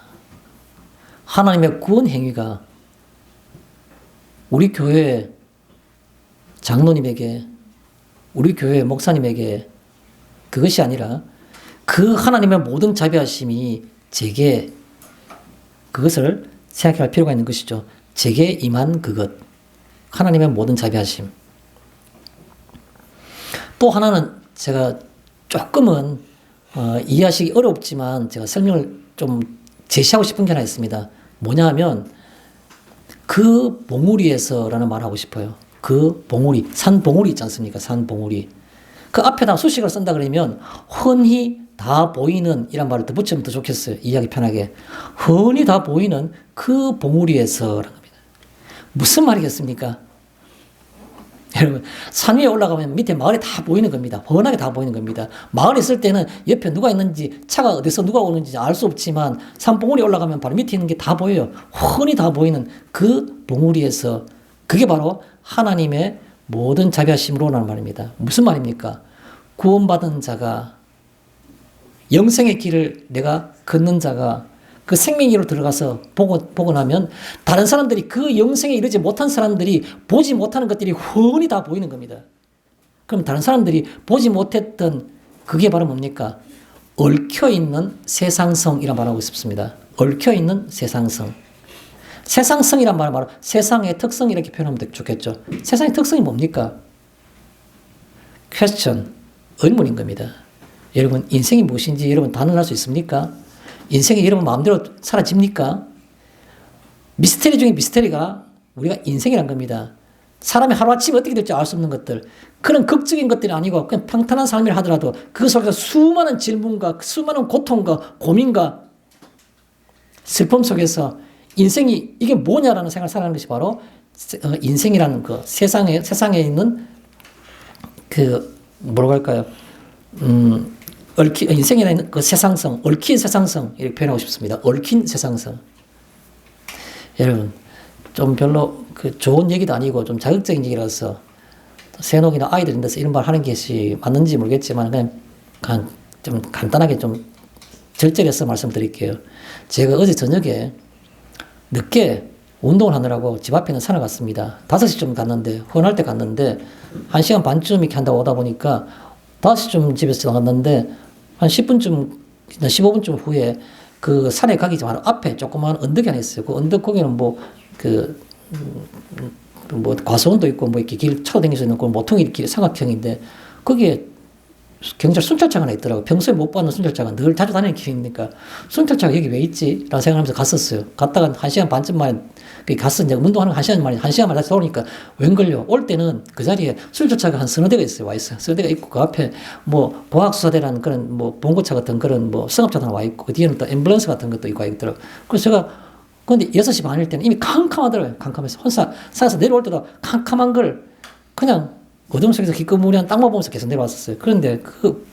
하나님의 구원 행위가 우리 교회 장로님에게 우리 교회 목사님에게 그것이 아니라 그 하나님의 모든 자비하심이 제게 그것을 생각할 필요가 있는 것이죠. 제게 임한 그것. 하나님의 모든 자비하심. 또 하나는 제가 조금은 이해하시기 어렵지만 제가 설명을 좀 제시하고 싶은 게 하나 있습니다. 뭐냐 하면 그 봉우리에서라는 말을 하고 싶어요. 그 봉우리, 산 봉우리 있지 않습니까? 산 봉우리. 그 앞에다 수식을 쓴다 그러면 흔히 다 보이는 이란 말을 더 붙이면 더 좋겠어요. 이해하기 편하게. 흔히 다 보이는 그 봉우리에서라는 겁니다. 무슨 말이겠습니까? 여러분, 산 위에 올라가면 밑에 마을이 다 보이는 겁니다. 훤하게 다 보이는 겁니다. 마을에 있을 때는 옆에 누가 있는지, 차가 어디서 누가 오는지 알 수 없지만 산봉우리 올라가면 바로 밑에 있는 게 다 보여요. 훤히 다 보이는 그 봉우리에서 그게 바로 하나님의 모든 자비하심으로라는 말입니다. 무슨 말입니까? 구원받은 자가 영생의 길을 내가 걷는 자가 그 생명의로 들어가서 보고 나면 다른 사람들이 그 영생에 이르지 못한 사람들이 보지 못하는 것들이 훤히 다 보이는 겁니다. 그럼 다른 사람들이 보지 못했던 그게 바로 뭡니까? 얽혀있는 세상성이란 말하고 싶습니다. 얽혀있는 세상성. 세상성이란 말은 바로 세상의 특성 이렇게 표현하면 좋겠죠. 세상의 특성이 뭡니까? question, 의문인 겁니다. 여러분 인생이 무엇인지 여러분 단언할 수 있습니까? 인생이 여러분 마음대로 사라집니까? 미스테리 중에 미스테리가 우리가 인생이란 겁니다. 사람이 하루아침에 어떻게 될지 알 수 없는 것들, 그런 극적인 것들이 아니고 그냥 평탄한 삶을 하더라도 그 속에서 수많은 질문과 수많은 고통과 고민과 슬픔 속에서 인생이 이게 뭐냐라는 생각을 살아가는 것이 바로 인생이라는 그 세상에 있는 그 뭐라고 할까요? 인생에 있는 그 세상성, 얽힌 세상성 이렇게 표현하고 싶습니다. 얽힌 세상성. 여러분 좀 별로 그 좋은 얘기도 아니고 좀 자극적인 얘기라서 세녹이나 아이들 있는 데서 이런 말 하는 것이 맞는지 모르겠지만 그냥 좀 간단하게 좀 절제해서 말씀드릴게요. 제가 어제 저녁에 늦게 운동을 하느라고 집 앞에 있는 산을 갔습니다. 5시쯤 갔는데, 헌할 때 갔는데, 1시간 반쯤 이렇게 한다고 오다 보니까, 5시쯤 집에서 나갔는데, 한 10분쯤, 15분쯤 후에 그 산에 가기 전 바로 앞에 조그마한 언덕이 하나 있어요. 그 언덕 거기는 과수원도 있고, 이렇게 길 차로 다닐 수 있는 그 모퉁이 길, 삼각형인데, 거기에 경찰 순찰차가 하나 있더라고요. 평소에 못 봤는 순찰차가 늘 자주 다니는 길이니까 순찰차가 여기 왜 있지? 라는 생각하면서 갔었어요. 갔다가 1시간 반쯤 만에 갔어. 이제 운동하는 1시간 만에 다시 돌아오니까 웬걸요? 올 때는 그 자리에 순찰차가 한 서너 대가 있어요. 와 있어요. 서너 대가 있고 그 앞에 보학수사대라는 그런 봉고차 같은 그런 승합차도 하나 와 있고 그 뒤에는 또 앰뷸런스 같은 것도 있고 와 있더라고요. 그래서 제가 근데 6시 반일 때는 이미 캄캄하더라고요. 캄캄해서 혼자 산에서 내려올 때도 캄캄한 걸 그냥 어둠 속에서 기꺼무리한 땅만 보면서 계속 내려왔었어요. 그런데 그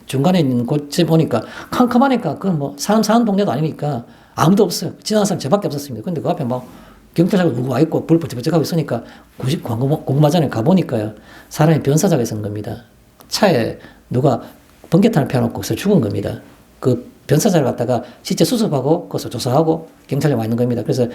중간에 있는 곳에 보니까 캄캄하니까 그건 사람 사는 동네도 아니니까 아무도 없어요. 지나가는 사람 저밖에 없었습니다. 근데 그 앞에 경찰차가 누구 와 있고 불 번쩍번쩍하고 있으니까 공마장에 가보니까요. 사람이 변사자가 있었는 겁니다. 차에 누가 번개탄을 펴놓고 거기서 죽은 겁니다. 그 변사자를 갖다가 실제 수습하고 거기서 조사하고 경찰에 와 있는 겁니다. 그래서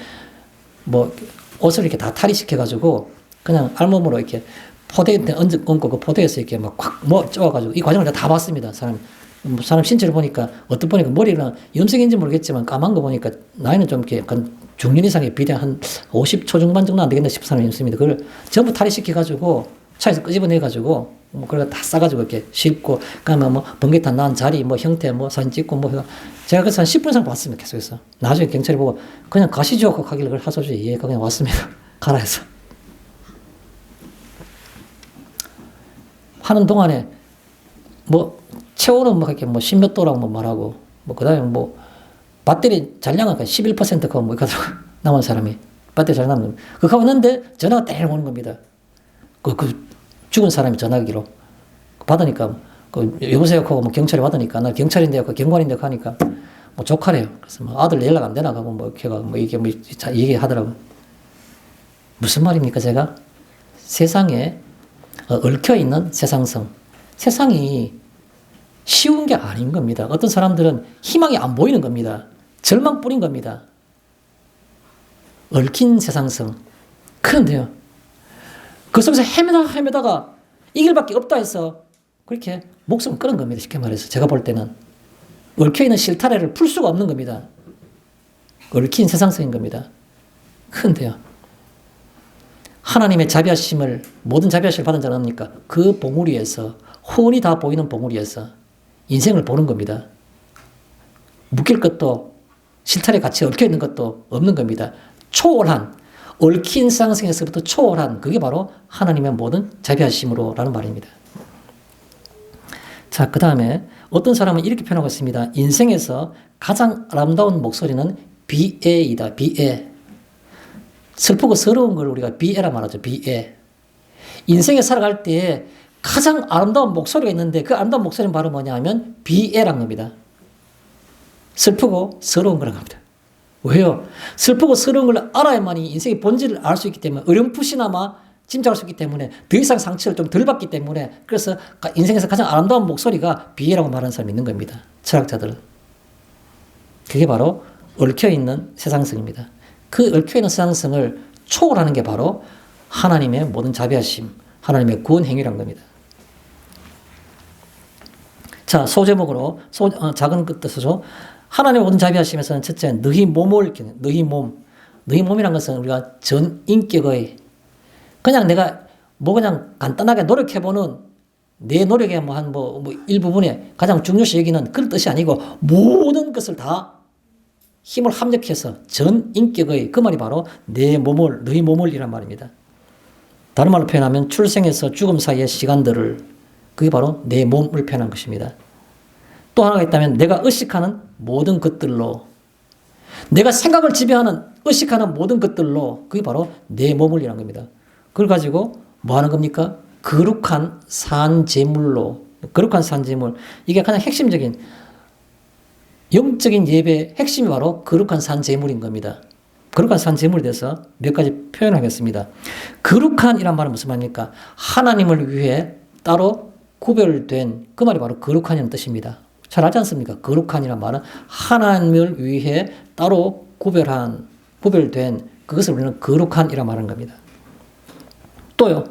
뭐 옷을 이렇게 다 탈의시켜가지고 그냥 알몸으로 이렇게 포대에 얹고 그 포대에서 이렇게 막콱뭐 쪼아가지고 이 과정을 다 봤습니다. 사람 신체를 보니까 어떤 보니까 머리는 염색인지 모르겠지만 까만 거 보니까 나이는 좀 이렇게 약간 중년 이상의 비대한 한 50초 중반 정도 안 되겠나 싶은 사람이 있습니다. 그걸 전부 탈의시켜가지고 차에서 끄집어내가지고 뭐 그걸 다 싸가지고 이렇게 싣고 그다음에 뭐 번개탄 난 자리 뭐 형태 뭐 사진 찍고 뭐 해서 제가 그래서 한 10분 이상 봤습니다. 계속해서 나중에 경찰이 보고 그냥 가시죠 하고 가길래 그걸 하소지 예 그냥 왔습니다. 가라 해서 하는 동안에 뭐 체온은 뭐 이렇게 뭐 10몇 도라고 뭐 말하고 뭐 그다음에 뭐 배터리 잔량은 11%가 뭐 이렇게 남은 사람이 배터리 잘 남는 그거 왔는데 전화가 땡 오는 겁니다. 그 죽은 사람이 전화기로 받으니까 그 여보세요 하고 뭐 경찰이 받으니까 나 경찰인데요 그 경관인데 하니까 뭐 조카래요. 그래서 뭐 아들 연락 안 되나 하고 뭐 걔가 뭐 이게 뭐 얘기하더라고. 무슨 말입니까 제가 세상에 얽혀 있는 세상성 세상이 쉬운 게 아닌 겁니다. 어떤 사람들은 희망이 안 보이는 겁니다. 절망뿐인 겁니다. 얽힌 세상성. 그런데요. 그 속에서 헤매다가 이 길밖에 없다 해서 그렇게 목숨을 끊은 겁니다. 쉽게 말해서 제가 볼 때는 얽혀있는 실타래를 풀 수가 없는 겁니다. 얽힌 세상성인 겁니다. 그런데요. 하나님의 자비하심을 모든 자비하심을 받은 자는 없습니까? 그 봉우리에서 훤히 다 보이는 봉우리에서 인생을 보는 겁니다. 묶일 것도 실타래 같이 얽혀있는 것도 없는 겁니다. 초월한 얽힌 세상에서부터 초월한 그게 바로 하나님의 모든 자비하심으로라는 말입니다. 자, 그 다음에 어떤 사람은 이렇게 표현하고 있습니다. 인생에서 가장 아름다운 목소리는 비애이다. 비애. 슬프고 서러운 걸 우리가 비애라 말하죠. 비애. 인생에 살아갈 때 가장 아름다운 목소리가 있는데 그 아름다운 목소리는 바로 뭐냐 하면 비애란 겁니다. 슬프고 서러운 거라고 합니다. 왜요? 슬프고 서러운 걸 알아야만이 인생의 본질을 알 수 있기 때문에 어렴풋이나마 짐작할 수 있기 때문에 더 이상 상처를 좀 덜 받기 때문에 그래서 인생에서 가장 아름다운 목소리가 비애라고 말하는 사람이 있는 겁니다. 철학자들은. 그게 바로 얽혀있는 세상성입니다. 그 얽혀있는 세상성을 초월하는 게 바로 하나님의 모든 자비하심, 하나님의 구원 행위란 겁니다. 자, 소제목으로 작은 뜻으로 하나님의 모든 자비하심에서는 첫째 너희 몸을 너희 몸이란 것은 우리가 전 인격의 그냥 내가 뭐 그냥 간단하게 노력해보는 내 노력의 뭐 일부분에 가장 중요시 여기는 그런 뜻이 아니고 모든 것을 다 힘을 합력해서 전 인격의 그 말이 바로 너희 몸을 이란 말입니다. 다른 말로 표현하면 출생에서 죽음 사이의 시간들을 그게 바로 내 몸을 표현한 것입니다. 또 하나가 있다면 내가 의식하는 모든 것들로 내가 생각을 지배하는 의식하는 모든 것들로 그게 바로 내 몸을 이란 겁니다. 그걸 가지고 뭐 하는 겁니까? 거룩한 산제물로 거룩한 산제물 이게 가장 핵심적인 영적인 예배의 핵심이 바로 거룩한 산제물인 겁니다. 거룩한 산제물에 대해서 몇 가지 표현하겠습니다. 거룩한이란 말은 무슨 말입니까? 하나님을 위해 따로 구별된 그 말이 바로 거룩한이라는 뜻입니다. 잘 알지 않습니까? 거룩한이란 말은 하나님을 위해 따로 구별된 그것을 우리는 거룩한이라 말하는 겁니다. 또요.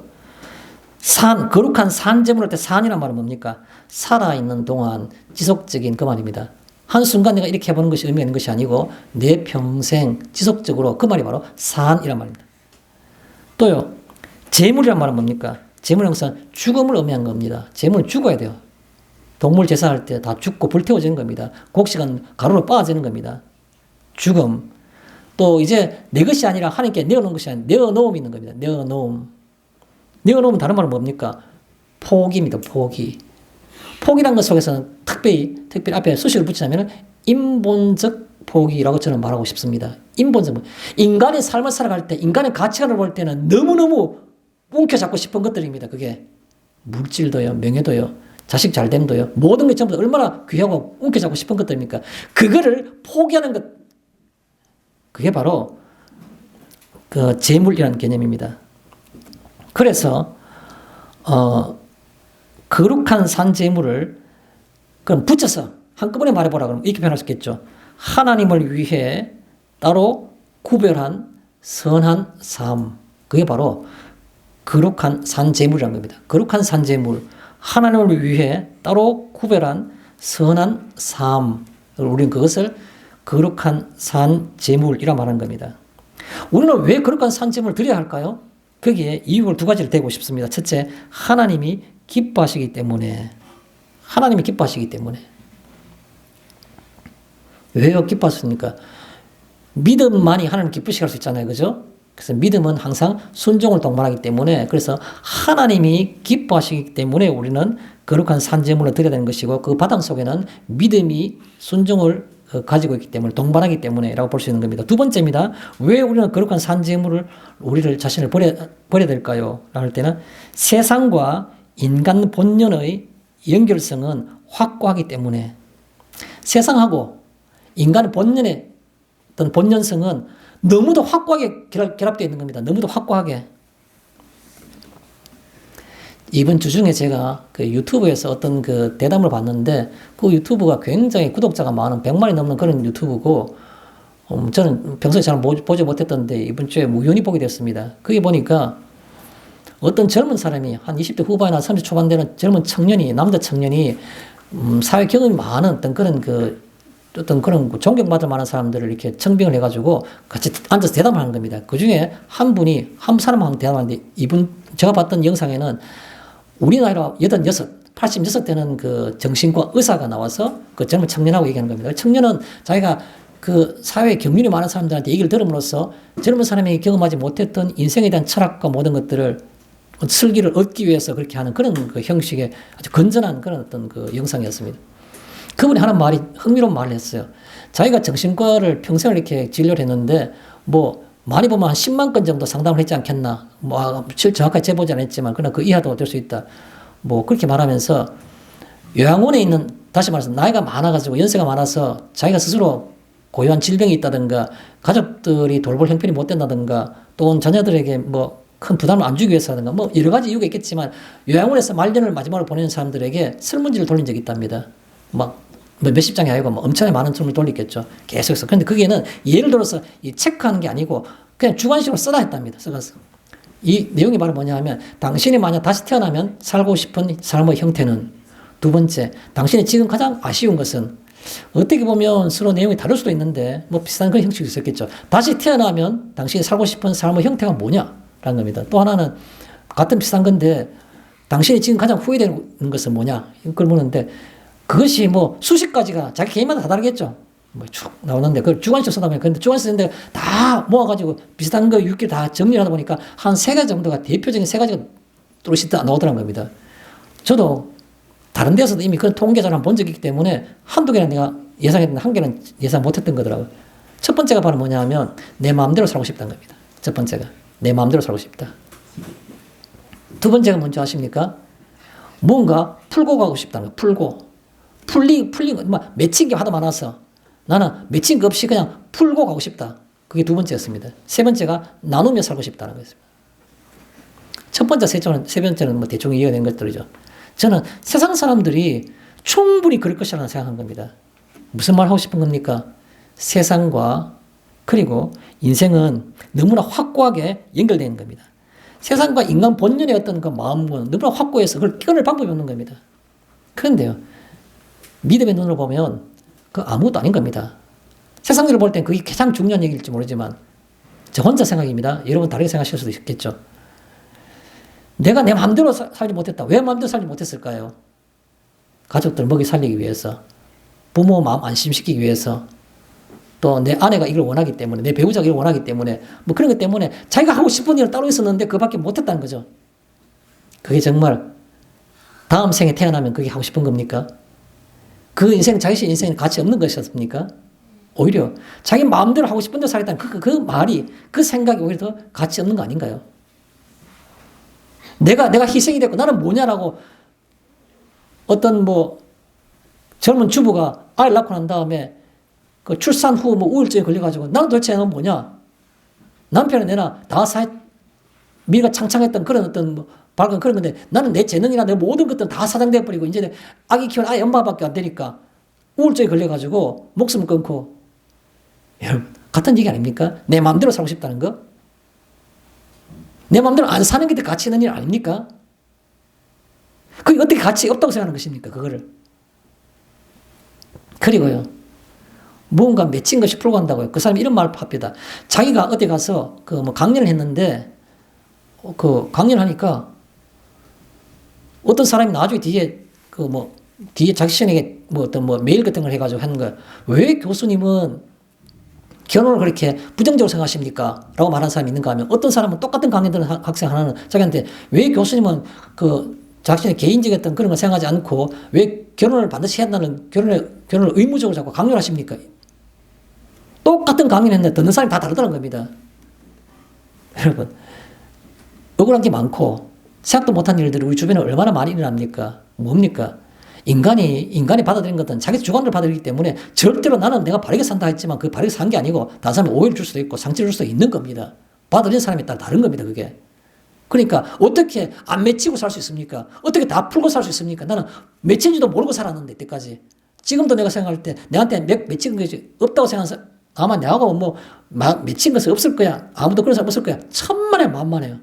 거룩한 산제물 할 때 산이란 말은 뭡니까? 살아있는 동안 지속적인 그 말입니다. 한순간 내가 이렇게 해보는 것이 의미가 있는 것이 아니고 내 평생 지속적으로 그 말이 바로 산이란 말입니다. 또요. 제물이란 말은 뭡니까? 제물이란 것은 죽음을 의미한 겁니다. 제물은 죽어야 돼요. 동물 제사할 때 다 죽고 불태워지는 겁니다. 곡식은 가루로 빻아지는 겁니다. 죽음. 또 이제 내 것이 아니라 하나님께 내어놓은 것이 아니라 내어놓음이 있는 겁니다. 내어놓으면 다른 말은 뭡니까? 포기입니다. 포기란 것 속에서는 특별히 앞에 수식을 붙이자면 인본적 포기라고 저는 말하고 싶습니다. 인본적 인간의 삶을 살아갈 때 인간의 가치관을 볼 때는 너무너무 움켜잡고 싶은 것들입니다. 그게 물질도요, 명예도요, 자식 잘됨도요, 모든 게 전부 다 얼마나 귀하고 움켜잡고 싶은 것들입니까? 그거를 포기하는 것, 그게 바로 그 재물이라는 개념입니다. 그래서 거룩한 산 재물을 그럼 붙여서 한꺼번에 말해보라 그러면 이렇게 표현할 수 있겠죠. 하나님을 위해 따로 구별한 선한 삶. 그게 바로 거룩한 산 재물이라는 겁니다. 거룩한 산 재물. 하나님을 위해 따로 구별한 선한 삶. 우리는 그것을 거룩한 산 재물이라 말하는 겁니다. 우리는 왜 거룩한 산 재물을 드려야 할까요? 거기에 이유를 두 가지를 대고 싶습니다. 첫째, 하나님이 기뻐하시기 때문에. 하나님이 기뻐하시기 때문에. 왜요? 기뻐하십니까? 믿음만이 하나님 기쁘시게 할 수 있잖아요. 그죠? 그래서 믿음은 항상 순종을 동반하기 때문에 그래서 하나님이 기뻐하시기 때문에 우리는 거룩한 산재물을 드려야 되는 것이고 그 바탕 속에는 믿음이 순종을 가지고 있기 때문에 동반하기 때문에라고 볼 수 있는 겁니다. 두 번째입니다. 왜 우리는 거룩한 산재물을 우리를 자신을 버려야 될까요? 라고 할 때는 세상과 인간 본연의 연결성은 확고하기 때문에 세상하고 인간의 본연의 어떤 본연성은 너무도 확고하게 결합되어 있는 겁니다. 너무도 확고하게. 이번 주 중에 제가 그 유튜브에서 어떤 그 대담을 봤는데 그 유튜브가 굉장히 구독자가 많은 100만이 넘는 그런 유튜브고 저는 평소에 잘 보지 못했던데 이번 주에 우연히 보게 됐습니다. 거기 보니까 어떤 젊은 사람이 한 20대 후반이나 30대 초반 되는 젊은 청년이 남자 청년이 사회 경험이 많은 어떤 그런 존경받을 만한 사람들을 이렇게 청빙을 해가지고 같이 앉아서 대담을 하는 겁니다. 그 중에 한 분이, 한 사람하고 대담하는데 제가 봤던 영상에는 우리 나이로 86 되는 그 정신과 의사가 나와서 그 젊은 청년하고 얘기하는 겁니다. 청년은 자기가 그 사회에 경륜이 많은 사람들한테 얘기를 들음으로써 젊은 사람이 경험하지 못했던 인생에 대한 철학과 모든 것들을 슬기를 얻기 위해서 그렇게 하는 그런 그 형식의 아주 건전한 그런 어떤 그 영상이었습니다. 그분이 하는 말이 흥미로운 말을 했어요. 자기가 정신과를 평생을 이렇게 진료를 했는데 뭐 많이 보면 한 10만 건 정도 상담을 했지 않겠나. 뭐 정확하게 재보지는 않았지만 그러나 그 이하도 될 수 있다. 뭐 그렇게 말하면서 요양원에 있는 다시 말해서 나이가 많아가지고 연세가 많아서 자기가 스스로 고유한 질병이 있다든가 가족들이 돌볼 형편이 못 된다든가 또는 자녀들에게 뭐 큰 부담을 안 주기 위해서라든가 뭐 여러 가지 이유가 있겠지만 요양원에서 말년을 마지막으로 보내는 사람들에게 설문지를 돌린 적이 있답니다. 막 몇십 장이 아니고 뭐 엄청나게 많은 설문을 돌리겠죠. 계속해서. 그런데 거기에는 예를 들어서 이 체크하는 게 아니고 그냥 주관식으로 써다 했답니다. 써가서. 이 내용이 바로 뭐냐 하면 당신이 만약 다시 태어나면 살고 싶은 삶의 형태는 두 번째, 당신이 지금 가장 아쉬운 것은 어떻게 보면 서로 내용이 다를 수도 있는데 뭐 비슷한 그런 형식이 있었겠죠. 다시 태어나면 당신이 살고 싶은 삶의 형태가 뭐냐? 라는 겁니다. 또 하나는 같은 비슷한 건데 당신이 지금 가장 후회되는 것은 뭐냐? 이걸 묻는데 그것이 뭐 수십 가지가 자기 개인마다 다 다르겠죠. 뭐 쭉 나오는데 그걸 주관식 쓰다 보니까 근데 주관식 쓰는데 다 모아가지고 비슷한 거 6개 다 정리를 하다 보니까 한 3가지 정도가 대표적인 3가지가 또렷이 나오더란 겁니다. 저도 다른 데서도 이미 그런 통계자를 한번 본 적이 있기 때문에 한두 개는 내가 예상했는데 한 개는 예상 못했던 거더라고요. 첫 번째가 바로 뭐냐 하면 내 마음대로 살고 싶다는 겁니다. 첫 번째가 내 마음대로 살고 싶다. 두 번째가 뭔지 아십니까? 뭔가 풀고 가고 싶다는 거예요. 풀린 거, 맺힌 게 하도 많아서 나는 맺힌 거 없이 그냥 풀고 가고 싶다. 그게 두 번째였습니다. 세 번째가 나누며 살고 싶다는 거였습니다. 첫 번째, 세 번째는 뭐 대충 이해가 된 것들이죠. 저는 세상 사람들이 충분히 그럴 것이라고 생각한 겁니다. 무슨 말 하고 싶은 겁니까? 세상과 그리고 인생은 너무나 확고하게 연결되어 있는 겁니다. 세상과 인간 본연의 어떤 그 마음은 너무나 확고해서 그걸 끊을 방법이 없는 겁니다. 그런데요, 믿음의 눈으로 보면 그 아무것도 아닌 겁니다. 세상으로 볼 땐 그게 가장 중요한 얘기일지 모르지만 저 혼자 생각입니다. 여러분 다르게 생각하실 수도 있겠죠. 내가 내 마음대로 살지 못했다. 왜 마음대로 살지 못했을까요? 가족들 먹이 살리기 위해서, 부모 마음 안심시키기 위해서, 또 내 아내가 이걸 원하기 때문에, 내 배우자가 이걸 원하기 때문에, 뭐 그런 것 때문에 자기가 하고 싶은 일을 따로 있었는데 그밖에 못했다는 거죠. 그게 정말 다음 생에 태어나면 그게 하고 싶은 겁니까? 그 자기 인생에 가치 없는 것이었습니까? 오히려 자기 마음대로 하고 싶은 대로 살겠다는 그 말이, 그 생각이 오히려 더 가치 없는 거 아닌가요? 내가 희생이 됐고 나는 뭐냐라고 어떤 뭐 젊은 주부가 아이를 낳고 난 다음에 그 출산 후 뭐 우울증에 걸려가지고 나는 도대체 넌 뭐냐? 남편은 내나 다 미래가 창창했던 그런 어떤 뭐 밝은 그런 건데 나는 내 재능이나 내 모든 것들은 다 사장돼 버리고 이제 아기 키우는 아이 엄마밖에 안 되니까 우울증에 걸려가지고 목숨을 끊고 여러분 같은 얘기 아닙니까? 내 마음대로 살고 싶다는 거? 내 마음대로 안 사는 게 더 가치 있는 일 아닙니까? 그게 어떻게 가치 없다고 생각하는 것입니까? 그거를. 그리고요. 무언가 맺힌 것이 풀고 간다고요. 그 사람이 이런 말을 합니다. 자기가 어디 가서 그 뭐 강연을 했는데 그 강연을 하니까 어떤 사람이 나중에 뒤에 그 뭐 뒤에 자기 시간에 뭐 어떤 뭐 메일 같은 걸 해가지고 하는 거야. 왜 교수님은 결혼을 그렇게 부정적으로 생각하십니까? 라고 말하는 사람이 있는가 하면 어떤 사람은 똑같은 강의 듣는 학생 하나는 자기한테 왜 교수님은 그 자신의 개인적인 어떤 그런 걸 생각하지 않고 왜 결혼을 반드시 해야 한다는 결혼을 의무적으로 자꾸 강요를 하십니까? 똑같은 강의를 했는데 듣는 사람이 다 다르다는 겁니다. 여러분, 억울한 게 많고 생각도 못한 일들이 우리 주변에 얼마나 많이 일어납니까? 뭡니까? 인간이 받아들인 것은 자기 주관을 받아들이기 때문에 절대로 나는 내가 바르게 산다 했지만 그 바르게 산 게 아니고 다른 사람이 오해를 줄 수도 있고 상처를 줄 수도 있는 겁니다. 받아들인 사람에 따라 다른 겁니다, 그게. 그러니까 어떻게 안 맺히고 살 수 있습니까? 어떻게 다 풀고 살 수 있습니까? 나는 맺힌지도 모르고 살았는데 이때까지. 지금도 내가 생각할 때 내한테 맺힌 것이 없다고 생각해서 아마 내하고 뭐 맺힌 것은 없을 거야. 아무도 그런 사람 없을 거야. 천만에 만만해요.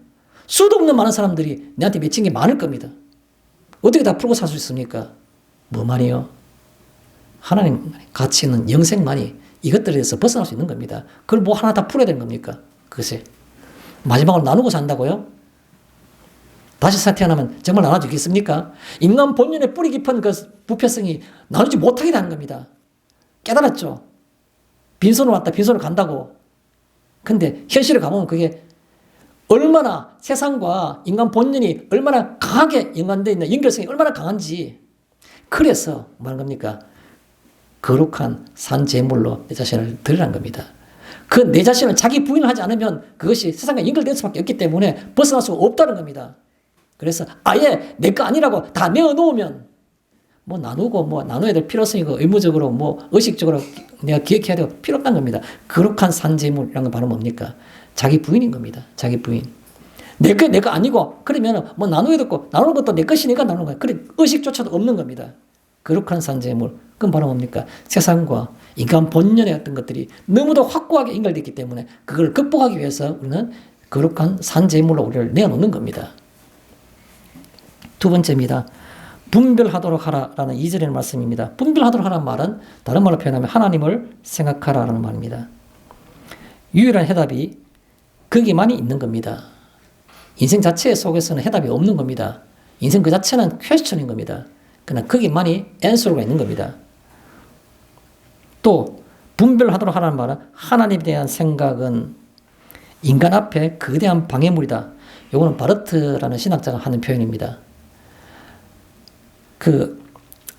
수도 없는 많은 사람들이 내한테 맺힌 게 많을 겁니다. 어떻게 다 풀고 살 수 있습니까? 뭐만이요? 하나님 가치 있는 영생만이 이것들에서 벗어날 수 있는 겁니다. 그걸 뭐 하나 다 풀어야 되는 겁니까? 그것이. 마지막으로 나누고 산다고요? 다시 태어나면 정말 나눠주겠습니까? 인간 본연의 뿌리 깊은 그 부패성이 나누지 못하게 되는 겁니다. 깨달았죠? 빈손으로 왔다 빈손으로 간다고. 근데 현실을 가보면 그게 얼마나 세상과 인간 본연이 얼마나 강하게 연관되어 있는 연결성이 얼마나 강한지. 그래서 뭐하는 겁니까? 거룩한 산재물로 내 자신을 드리라는 겁니다. 그 내 자신을 자기 부인을 하지 않으면 그것이 세상과 연결될 수밖에 없기 때문에 벗어날 수가 없다는 겁니다. 그래서 아예 내 거 아니라고 다 내어놓으면 뭐 나누고 뭐 나눠야 될 필요성이 의무적으로 뭐 의식적으로 내가 기억해야 되고 필요 없다는 겁니다. 거룩한 산재물이라는 건 바로 뭡니까? 자기 부인인 겁니다. 자기 부인. 내 거 아니고 그러면 뭐 나눠야 되고 나누는 것도 내 것이니까 나누는 거예요. 그래 의식조차도 없는 겁니다. 거룩한 산재물. 그건 바로 뭡니까? 세상과 인간 본연의 어떤 것들이 너무도 확고하게 연결되어 있기 때문에 그걸 극복하기 위해서 우리는 거룩한 산재물로 우리를 내어놓는 겁니다. 두 번째입니다. 분별하도록 하라라는 2절의 말씀입니다. 분별하도록 하라는 말은 다른 말로 표현하면 하나님을 생각하라라는 말입니다. 유일한 해답이 거기만이 있는 겁니다. 인생 자체 속에서는 해답이 없는 겁니다. 인생 그 자체는 퀘스천인 겁니다. 그러나 거기만이 앤서가 있는 겁니다. 또 분별하도록 하라는 말은 하나님에 대한 생각은 인간 앞에 거대한 방해물이다. 이거는 바르트라는 신학자가 하는 표현입니다. 그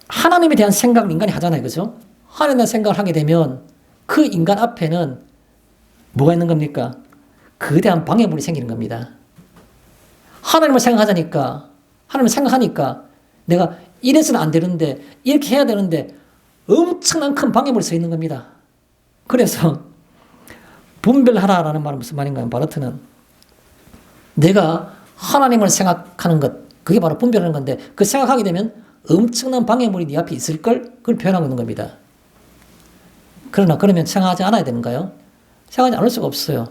하나님에 대한 생각을 인간이 하잖아요. 그죠? 하나님에 대한 생각을 하게 되면 그 인간 앞에는 뭐가 있는 겁니까? 거대한 방해물이 생기는 겁니다. 하나님을 생각하자니까, 하나님을 생각하니까 내가 이래서는 안 되는데, 이렇게 해야 되는데 엄청난 큰 방해물이 서 있는 겁니다. 그래서 분별하라라는 말은 무슨 말인가 하면 바르트는 내가 하나님을 생각하는 것, 그게 바로 분별하는 건데 그 생각하게 되면 엄청난 방해물이 네 앞에 있을걸? 그걸 표현하고 있는 겁니다. 그러나 그러면 생각하지 않아야 되는가요? 생각하지 않을 수가 없어요.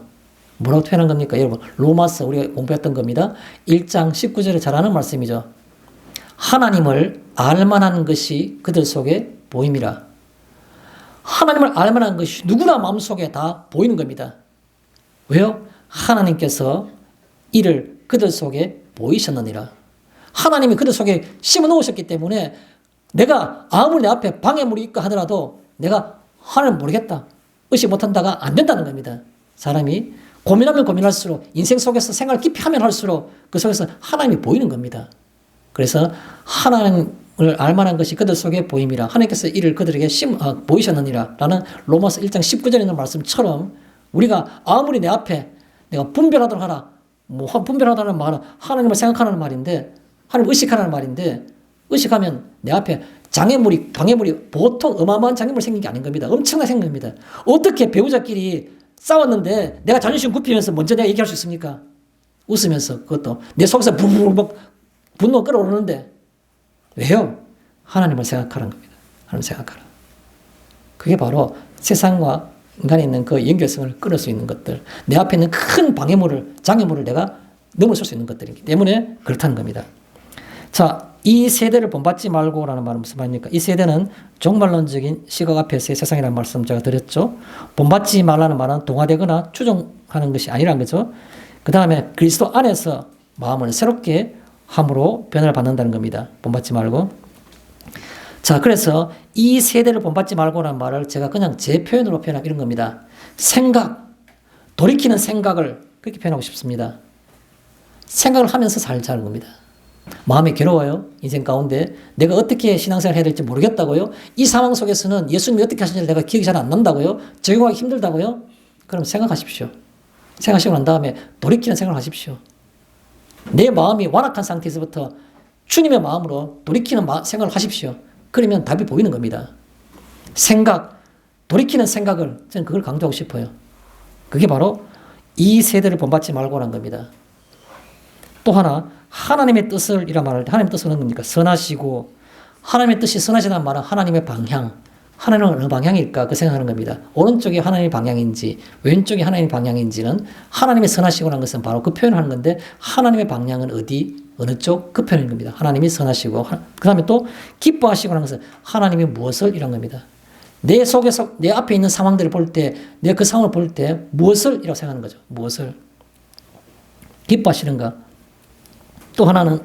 뭐라고 표현한 겁니까? 여러분 로마서 우리가 공부했던 겁니다. 1장 19절에 잘 아는 말씀이죠. 하나님을 알만한 것이 그들 속에 보임이라. 하나님을 알만한 것이 누구나 마음속에 다 보이는 겁니다. 왜요? 하나님께서 이를 그들 속에 보이셨느니라. 하나님이 그들 속에 심어 놓으셨기 때문에 내가 아무리 내 앞에 방해물이 있고 하더라도 내가 하나님을 모르겠다, 의식 못한다가 안 된다는 겁니다. 사람이 고민하면 고민할수록 인생 속에서 생활을 깊이 하면 할수록 그 속에서 하나님이 보이는 겁니다. 그래서 하나님을 알만한 것이 그들 속에 보임이라. 하나님께서 이를 그들에게 보이셨느니라 라는 로마서 1장 19절에 있는 말씀처럼 우리가 아무리 내 앞에 내가 분별하도록 하라. 뭐 분별하다는 말은 하나님을 생각하는 말인데 하나님을 의식하라는 말인데 의식하면 내 앞에 방해물이 보통 어마어마한 장애물이 생긴 게 아닌 겁니다. 엄청나게 생긴 겁니다. 어떻게 배우자끼리 싸웠는데 내가 자존심 굽히면서 먼저 내가 얘기할 수 있습니까? 웃으면서 그것도 내 속에서 부부부 분노가 끓어오르는데 왜요? 하나님을 생각하라는 겁니다. 하나님 생각하라. 그게 바로 세상과 인간에 있는 그 연결성을 끊을 수 있는 것들, 내 앞에 있는 큰 장애물을 내가 넘어설 수 있는 것들이기 때문에 그렇다는 겁니다. 자, 이 세대를 본받지 말고라는 말은 무슨 말입니까? 이 세대는 종말론적인 시각 앞에서의 세상이라는 말씀 제가 드렸죠. 본받지 말라는 말은 동화되거나 추종하는 것이 아니라는 거죠. 그 다음에 그리스도 안에서 마음을 새롭게 함으로 변화를 받는다는 겁니다. 본받지 말고. 자, 그래서 이 세대를 본받지 말고라는 말을 제가 그냥 제 표현으로 표현하면 이런 겁니다. 돌이키는 생각을 그렇게 표현하고 싶습니다. 생각을 하면서 살자는 겁니다. 마음이 괴로워요. 인생 가운데 내가 어떻게 신앙생활을 해야 될지 모르겠다고요. 이 상황 속에서는 예수님이 어떻게 하시는지 내가 기억이 잘 안 난다고요. 적용하기 힘들다고요. 그럼 생각하십시오. 생각하시고 난 다음에 돌이키는 생각을 하십시오. 내 마음이 완악한 상태에서부터 주님의 마음으로 돌이키는 생각을 하십시오. 그러면 답이 보이는 겁니다. 돌이키는 생각을 저는 그걸 강조하고 싶어요. 그게 바로 이 세대를 본받지 말고라는 겁니다. 또 하나 하나님의 뜻을 이라 말할 때 하나님의 뜻은 뭡니까? 선하시고 하나님의 뜻이 선하시다는 말은 하나님의 방향. 하나님은 어느 방향일까? 그 생각하는 겁니다. 오른쪽이 하나님의 방향인지 왼쪽이 하나님의 방향인지는 하나님의 선하시고라는 것은 바로 그 표현을 하는 건데 하나님의 방향은 어느 쪽? 그 표현인 겁니다. 하나님이 선하시고 그 다음에 또 기뻐하시고라는 것은 하나님이 무엇을 이란 겁니다. 내 속에서 내 앞에 있는 상황들을 볼 때 내 그 상황을 볼 때 무엇을 이라고 생각하는 거죠. 무엇을 기뻐하시는가? 또 하나는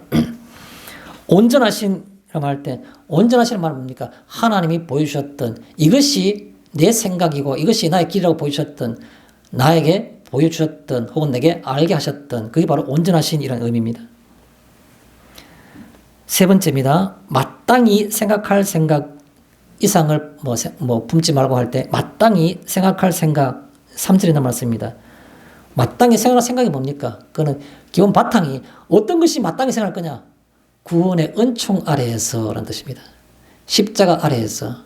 온전하신 이라고 할 때 온전하시는 말은 뭡니까? 하나님이 보여주셨던 이것이 내 생각이고 이것이 나의 길이라고 보여주셨던 나에게 보여주셨던 혹은 내게 알게 하셨던 그게 바로 온전하신 이라는 의미입니다. 세 번째입니다. 마땅히 생각할 생각 이상을 품지 말고 할 때 마땅히 생각할 생각 3절에 나온 말씀입니다. 마땅히 생각할 생각이 뭡니까? 그거는 기본 바탕이 어떤 것이 마땅히 생각할 거냐? 구원의 은총 아래에서 라는 뜻입니다. 십자가 아래에서.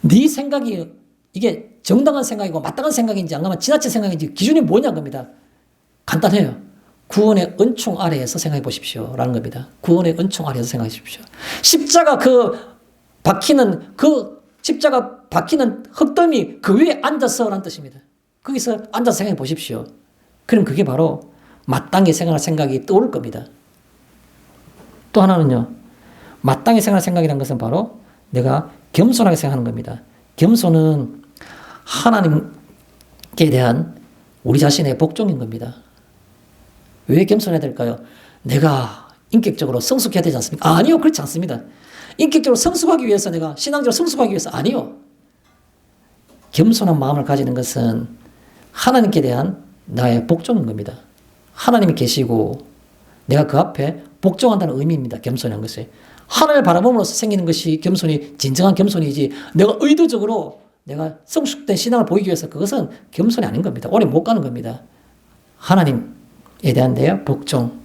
네 생각이 이게 정당한 생각이고 마땅한 생각인지 아니면 지나친 생각인지 기준이 뭐냐는 겁니다. 간단해요. 구원의 은총 아래에서 생각해 보십시오. 라는 겁니다. 구원의 은총 아래에서 생각해 보십시오. 십자가 십자가 박히는 흙더미 그 위에 앉아서 라는 뜻입니다. 거기서 앉아서 생각해 보십시오. 그럼 그게 바로 마땅히 생각할 생각이 떠오를 겁니다. 또 하나는요. 마땅히 생각할 생각이라는 것은 바로 내가 겸손하게 생각하는 겁니다. 겸손은 하나님께 대한 우리 자신의 복종인 겁니다. 왜 겸손해야 될까요? 내가 인격적으로 성숙해야 되지 않습니까? 아니요. 그렇지 않습니다. 인격적으로 성숙하기 위해서 내가 신앙적으로 성숙하기 위해서 아니요. 겸손한 마음을 가지는 것은 하나님께 대한 나의 복종인 겁니다. 하나님이 계시고 내가 그 앞에 복종한다는 의미입니다. 겸손한 것이. 하나님을 바라봄으로써 생기는 것이 겸손이 진정한 겸손이지 내가 의도적으로 내가 성숙된 신앙을 보이기 위해서 그것은 겸손이 아닌 겁니다. 오래 못 가는 겁니다. 하나님에 대한 내 복종.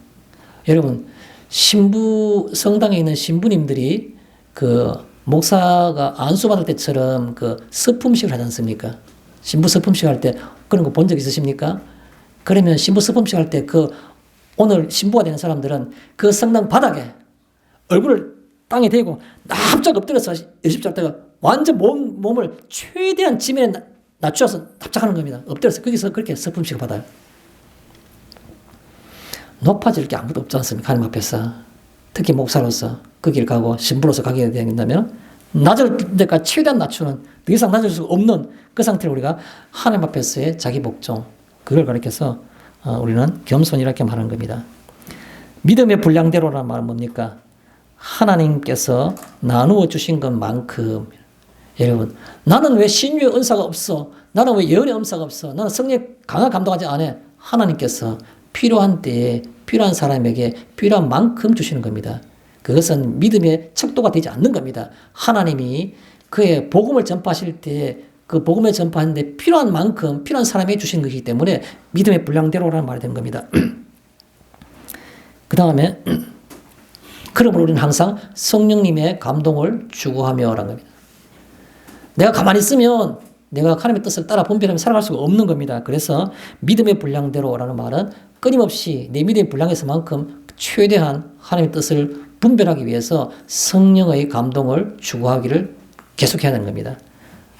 여러분 성당에 있는 신부님들이 그 목사가 안수 받을 때처럼 그 서품식을 하지 않습니까? 신부 서품식 할 때 그런 거 본 적 있으십니까? 그러면 신부 서품식 할 때 오늘 신부가 되는 사람들은 그 성당 바닥에 얼굴을 땅에 대고 납작 엎드려서 예습할 때가 완전 몸을 최대한 지면에 낮추어서 납작하는 겁니다. 엎드려서 거기서 그렇게 서품식을 받아요. 높아질 게 아무도 없지 않습니까? 하나님 앞에서. 특히 목사로서 그 길 가고 신부로서 가게 된다면 낮을 때까지 최대한 낮추는 더 이상 낮을 수 없는 그 상태를 우리가 하나님 앞에서의 자기 복종 그걸 가리켜서 우리는 겸손 이렇게 말하는 겁니다. 믿음의 분량대로라는 말은 뭡니까? 하나님께서 나누어 주신 것만큼 여러분 나는 왜 신유의 은사가 없어? 나는 왜 예언의 은사가 없어? 나는 성령의 강한 감동하지 않아? 하나님께서 필요한 때에 필요한 사람에게 필요한 만큼 주시는 겁니다. 그것은 믿음의 척도가 되지 않는 겁니다. 하나님이 그의 복음을 전파하실 때 그 복음을 전파하는데 필요한 만큼 필요한 사람에게 주시는 것이기 때문에 믿음의 분량대로라는 말이 되는 겁니다. 그 다음에 그러므로 우리는 항상 성령님의 감동을 추구하며 라는 겁니다. 내가 가만히 있으면 내가 하나님의 뜻을 따라 분별하며 살아갈 수가 없는 겁니다. 그래서 믿음의 분량대로라는 말은 끊임없이 내 믿음의 분량에서만큼 최대한 하나님의 뜻을 분별하기 위해서 성령의 감동을 추구하기를 계속해야 하는 겁니다.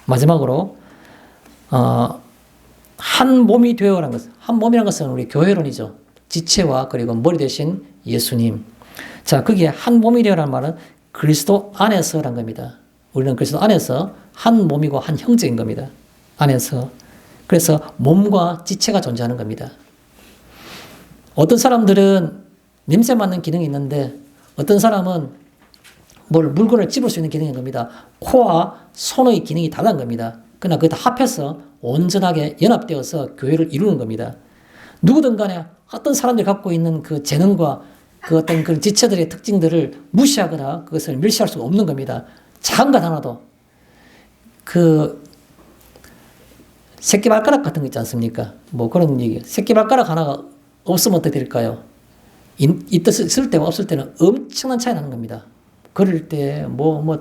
마지막으로 한 몸이 되어라는 것, 한 몸이라는 것은 우리 교회론이죠. 지체와 그리고 머리 대신 예수님. 자, 거기에 한 몸이 되어라는 말은 그리스도 안에서라는 겁니다. 우리는 그리스도 안에서 한 몸이고 한 형제인 겁니다. 안에서. 그래서 몸과 지체가 존재하는 겁니다. 어떤 사람들은 냄새 맡는 기능이 있는데 어떤 사람은 물건을 집을 수 있는 기능인 겁니다. 코와 손의 기능이 다른 겁니다. 그러나 그게 다 합해서 온전하게 연합되어서 교회를 이루는 겁니다. 누구든 간에 어떤 사람들이 갖고 있는 그 재능과 그 어떤 그런 지체들의 특징들을 무시하거나 그것을 멸시할 수가 없는 겁니다. 작은 것 하나도. 그, 새끼발가락 같은 거 있지 않습니까? 뭐 그런 얘기. 새끼발가락 하나가 없으면 어떻게 될까요? 있을 때와 없을 때는 엄청난 차이 나는 겁니다. 걸을 때,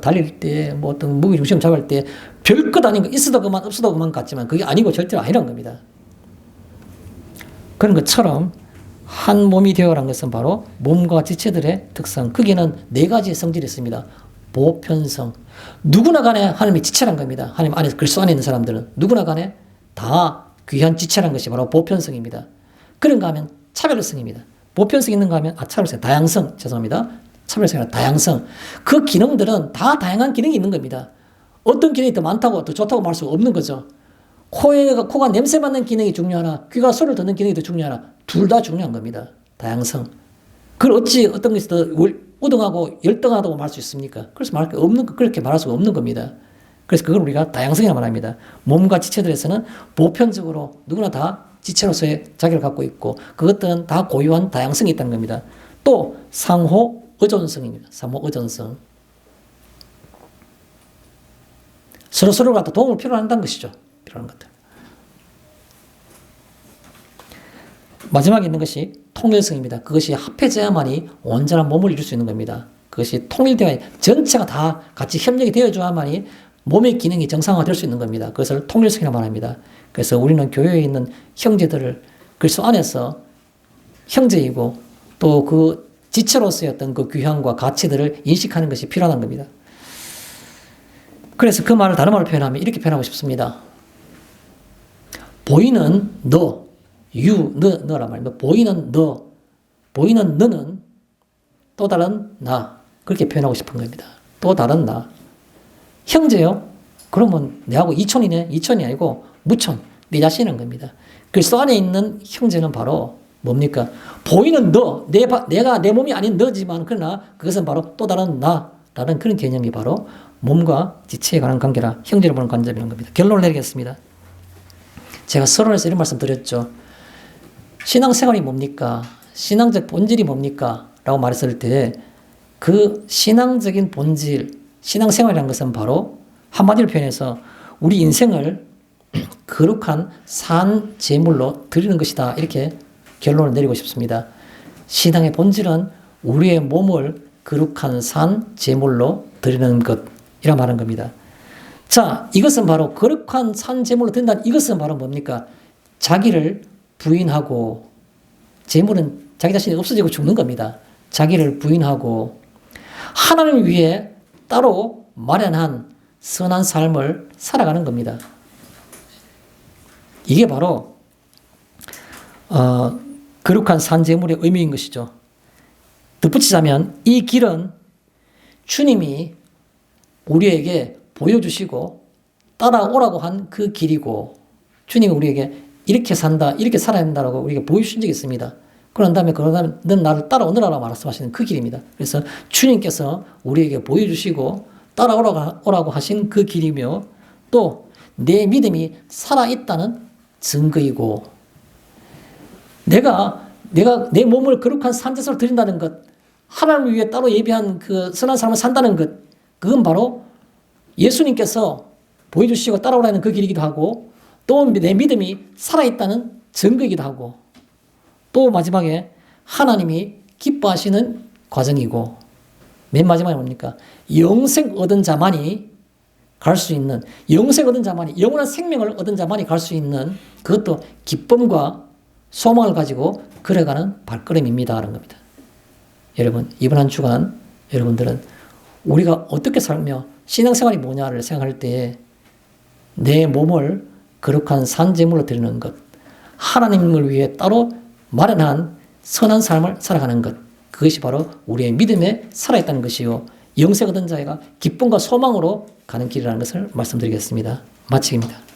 달릴 때, 어떤 무게 중심 잡을 때, 별것 아닌 거, 있어도 그만, 없어도 그만 같지만, 그게 아니고 절대로 아니란 겁니다. 그런 것처럼, 한 몸이 되어라는 것은 바로 몸과 지체들의 특성. 거기는 4가지의 성질이 있습니다. 보편성. 누구나 간에 하나님이 지체란 겁니다. 하나님 안에, 그리스도 안에 있는 사람들은. 누구나 간에 다 귀한 지체란 것이 바로 보편성입니다. 그런가 하면 차별성입니다. 보편성 있는가 하면, 차별성, 다양성, 죄송합니다. 차별성이 아니라 다양성. 그 기능들은 다 다양한 기능이 있는 겁니다. 어떤 기능이 더 많다고, 더 좋다고 말할 수가 없는 거죠. 코가 냄새 맡는 기능이 중요하나, 귀가 소리를 듣는 기능이 더 중요하나, 둘 다 중요한 겁니다. 다양성. 그걸 어찌 어떤 것이 더 우등하고 열등하다고 말할 수 있습니까? 그래서 그렇게 말할 수가 없는 겁니다. 그래서 그걸 우리가 다양성이라고 말합니다. 몸과 지체들에서는 보편적으로 누구나 다 지체로서의 자기를 갖고 있고, 그것들은 다 고유한 다양성이 있다는 겁니다. 또, 상호 의존성입니다. 상호 의존성. 서로서로 갖다 도움을 필요한다는 것이죠. 필요한 것들. 마지막에 있는 것이 통일성입니다. 그것이 합해져야만이 온전한 몸을 이룰 수 있는 겁니다. 그것이 통일되어야, 전체가 다 같이 협력이 되어줘야만이 몸의 기능이 정상화가 될 수 있는 겁니다. 그것을 통일성이라고 말합니다. 그래서 우리는 교회에 있는 형제들을 그리스도 안에서 형제이고 또 그 지체로서의 어떤 그 귀함과 가치들을 인식하는 것이 필요한 겁니다. 그래서 그 말을 다른 말로 표현하면 이렇게 표현하고 싶습니다. 보이는 너, 너란 말입니다. 보이는 너는 또 다른 나. 그렇게 표현하고 싶은 겁니다. 또 다른 나. 형제요? 그러면 내하고 이촌이 아니고 무촌, 내 자신인 겁니다. 그리스도 안에 있는 형제는 바로 뭡니까? 보이는 너, 내가 내 몸이 아닌 너지만 그러나 그것은 바로 또 다른 나라는 그런 개념이 바로 몸과 지체에 관한 관계라 형제를 보는 관점이라는 겁니다. 결론을 내리겠습니다. 제가 서론에서 이런 말씀 드렸죠. 신앙생활이 뭡니까? 신앙적 본질이 뭡니까? 라고 말했을 때 그 신앙적인 본질, 신앙생활이라는 것은 바로 한마디로 표현해서 우리 인생을 거룩한 산 제물로 드리는 것이다. 이렇게 결론을 내리고 싶습니다. 신앙의 본질은 우리의 몸을 거룩한 산 제물로 드리는 것이라 말하는 겁니다. 자, 이것은 바로 거룩한 산 제물로 드린다는 이것은 바로 뭡니까? 자기를 부인하고 제물은 자기 자신이 없어지고 죽는 겁니다. 자기를 부인하고 하나님을 위해 따로 마련한 선한 삶을 살아가는 겁니다. 이게 바로 거룩한 산제물의 의미인 것이죠. 덧붙이자면 이 길은 주님이 우리에게 보여주시고 따라오라고 한 그 길이고 주님이 우리에게 이렇게 산다, 이렇게 살아야 된다고 우리에게 보여주신 적이 있습니다. 그런 다음에 넌 나를 따라오너라고 말씀하시는 그 길입니다. 그래서 주님께서 우리에게 보여주시고 따라오라고 하신 그 길이며 또 내 믿음이 살아있다는 증거이고 내가 내 몸을 거룩한 산제사로 드린다는 것, 하나님을 위해 따로 예비한 그 선한 삶을 산다는 것, 그건 바로 예수님께서 보여주시고 따라오라는 그 길이기도 하고 또 내 믿음이 살아있다는 증거이기도 하고 또 마지막에 하나님이 기뻐하시는 과정이고 맨 마지막에 뭡니까? 영생 얻은 자만이 갈 수 있는, 영생 얻은 자만이, 영원한 생명을 얻은 자만이 갈 수 있는, 그것도 기쁨과 소망을 가지고 걸어가는 발걸음입니다. 하는 겁니다. 여러분, 이번 한 주간 여러분들은 우리가 어떻게 살며 신앙생활이 뭐냐를 생각할 때에 내 몸을 거룩한 산제물로 드리는 것, 하나님을 위해 따로 마련한 선한 삶을 살아가는 것, 그것이 바로 우리의 믿음에 살아있다는 것이요, 영생 얻은 자가 기쁨과 소망으로 가는 길이라는 것을 말씀드리겠습니다. 마치겠습니다.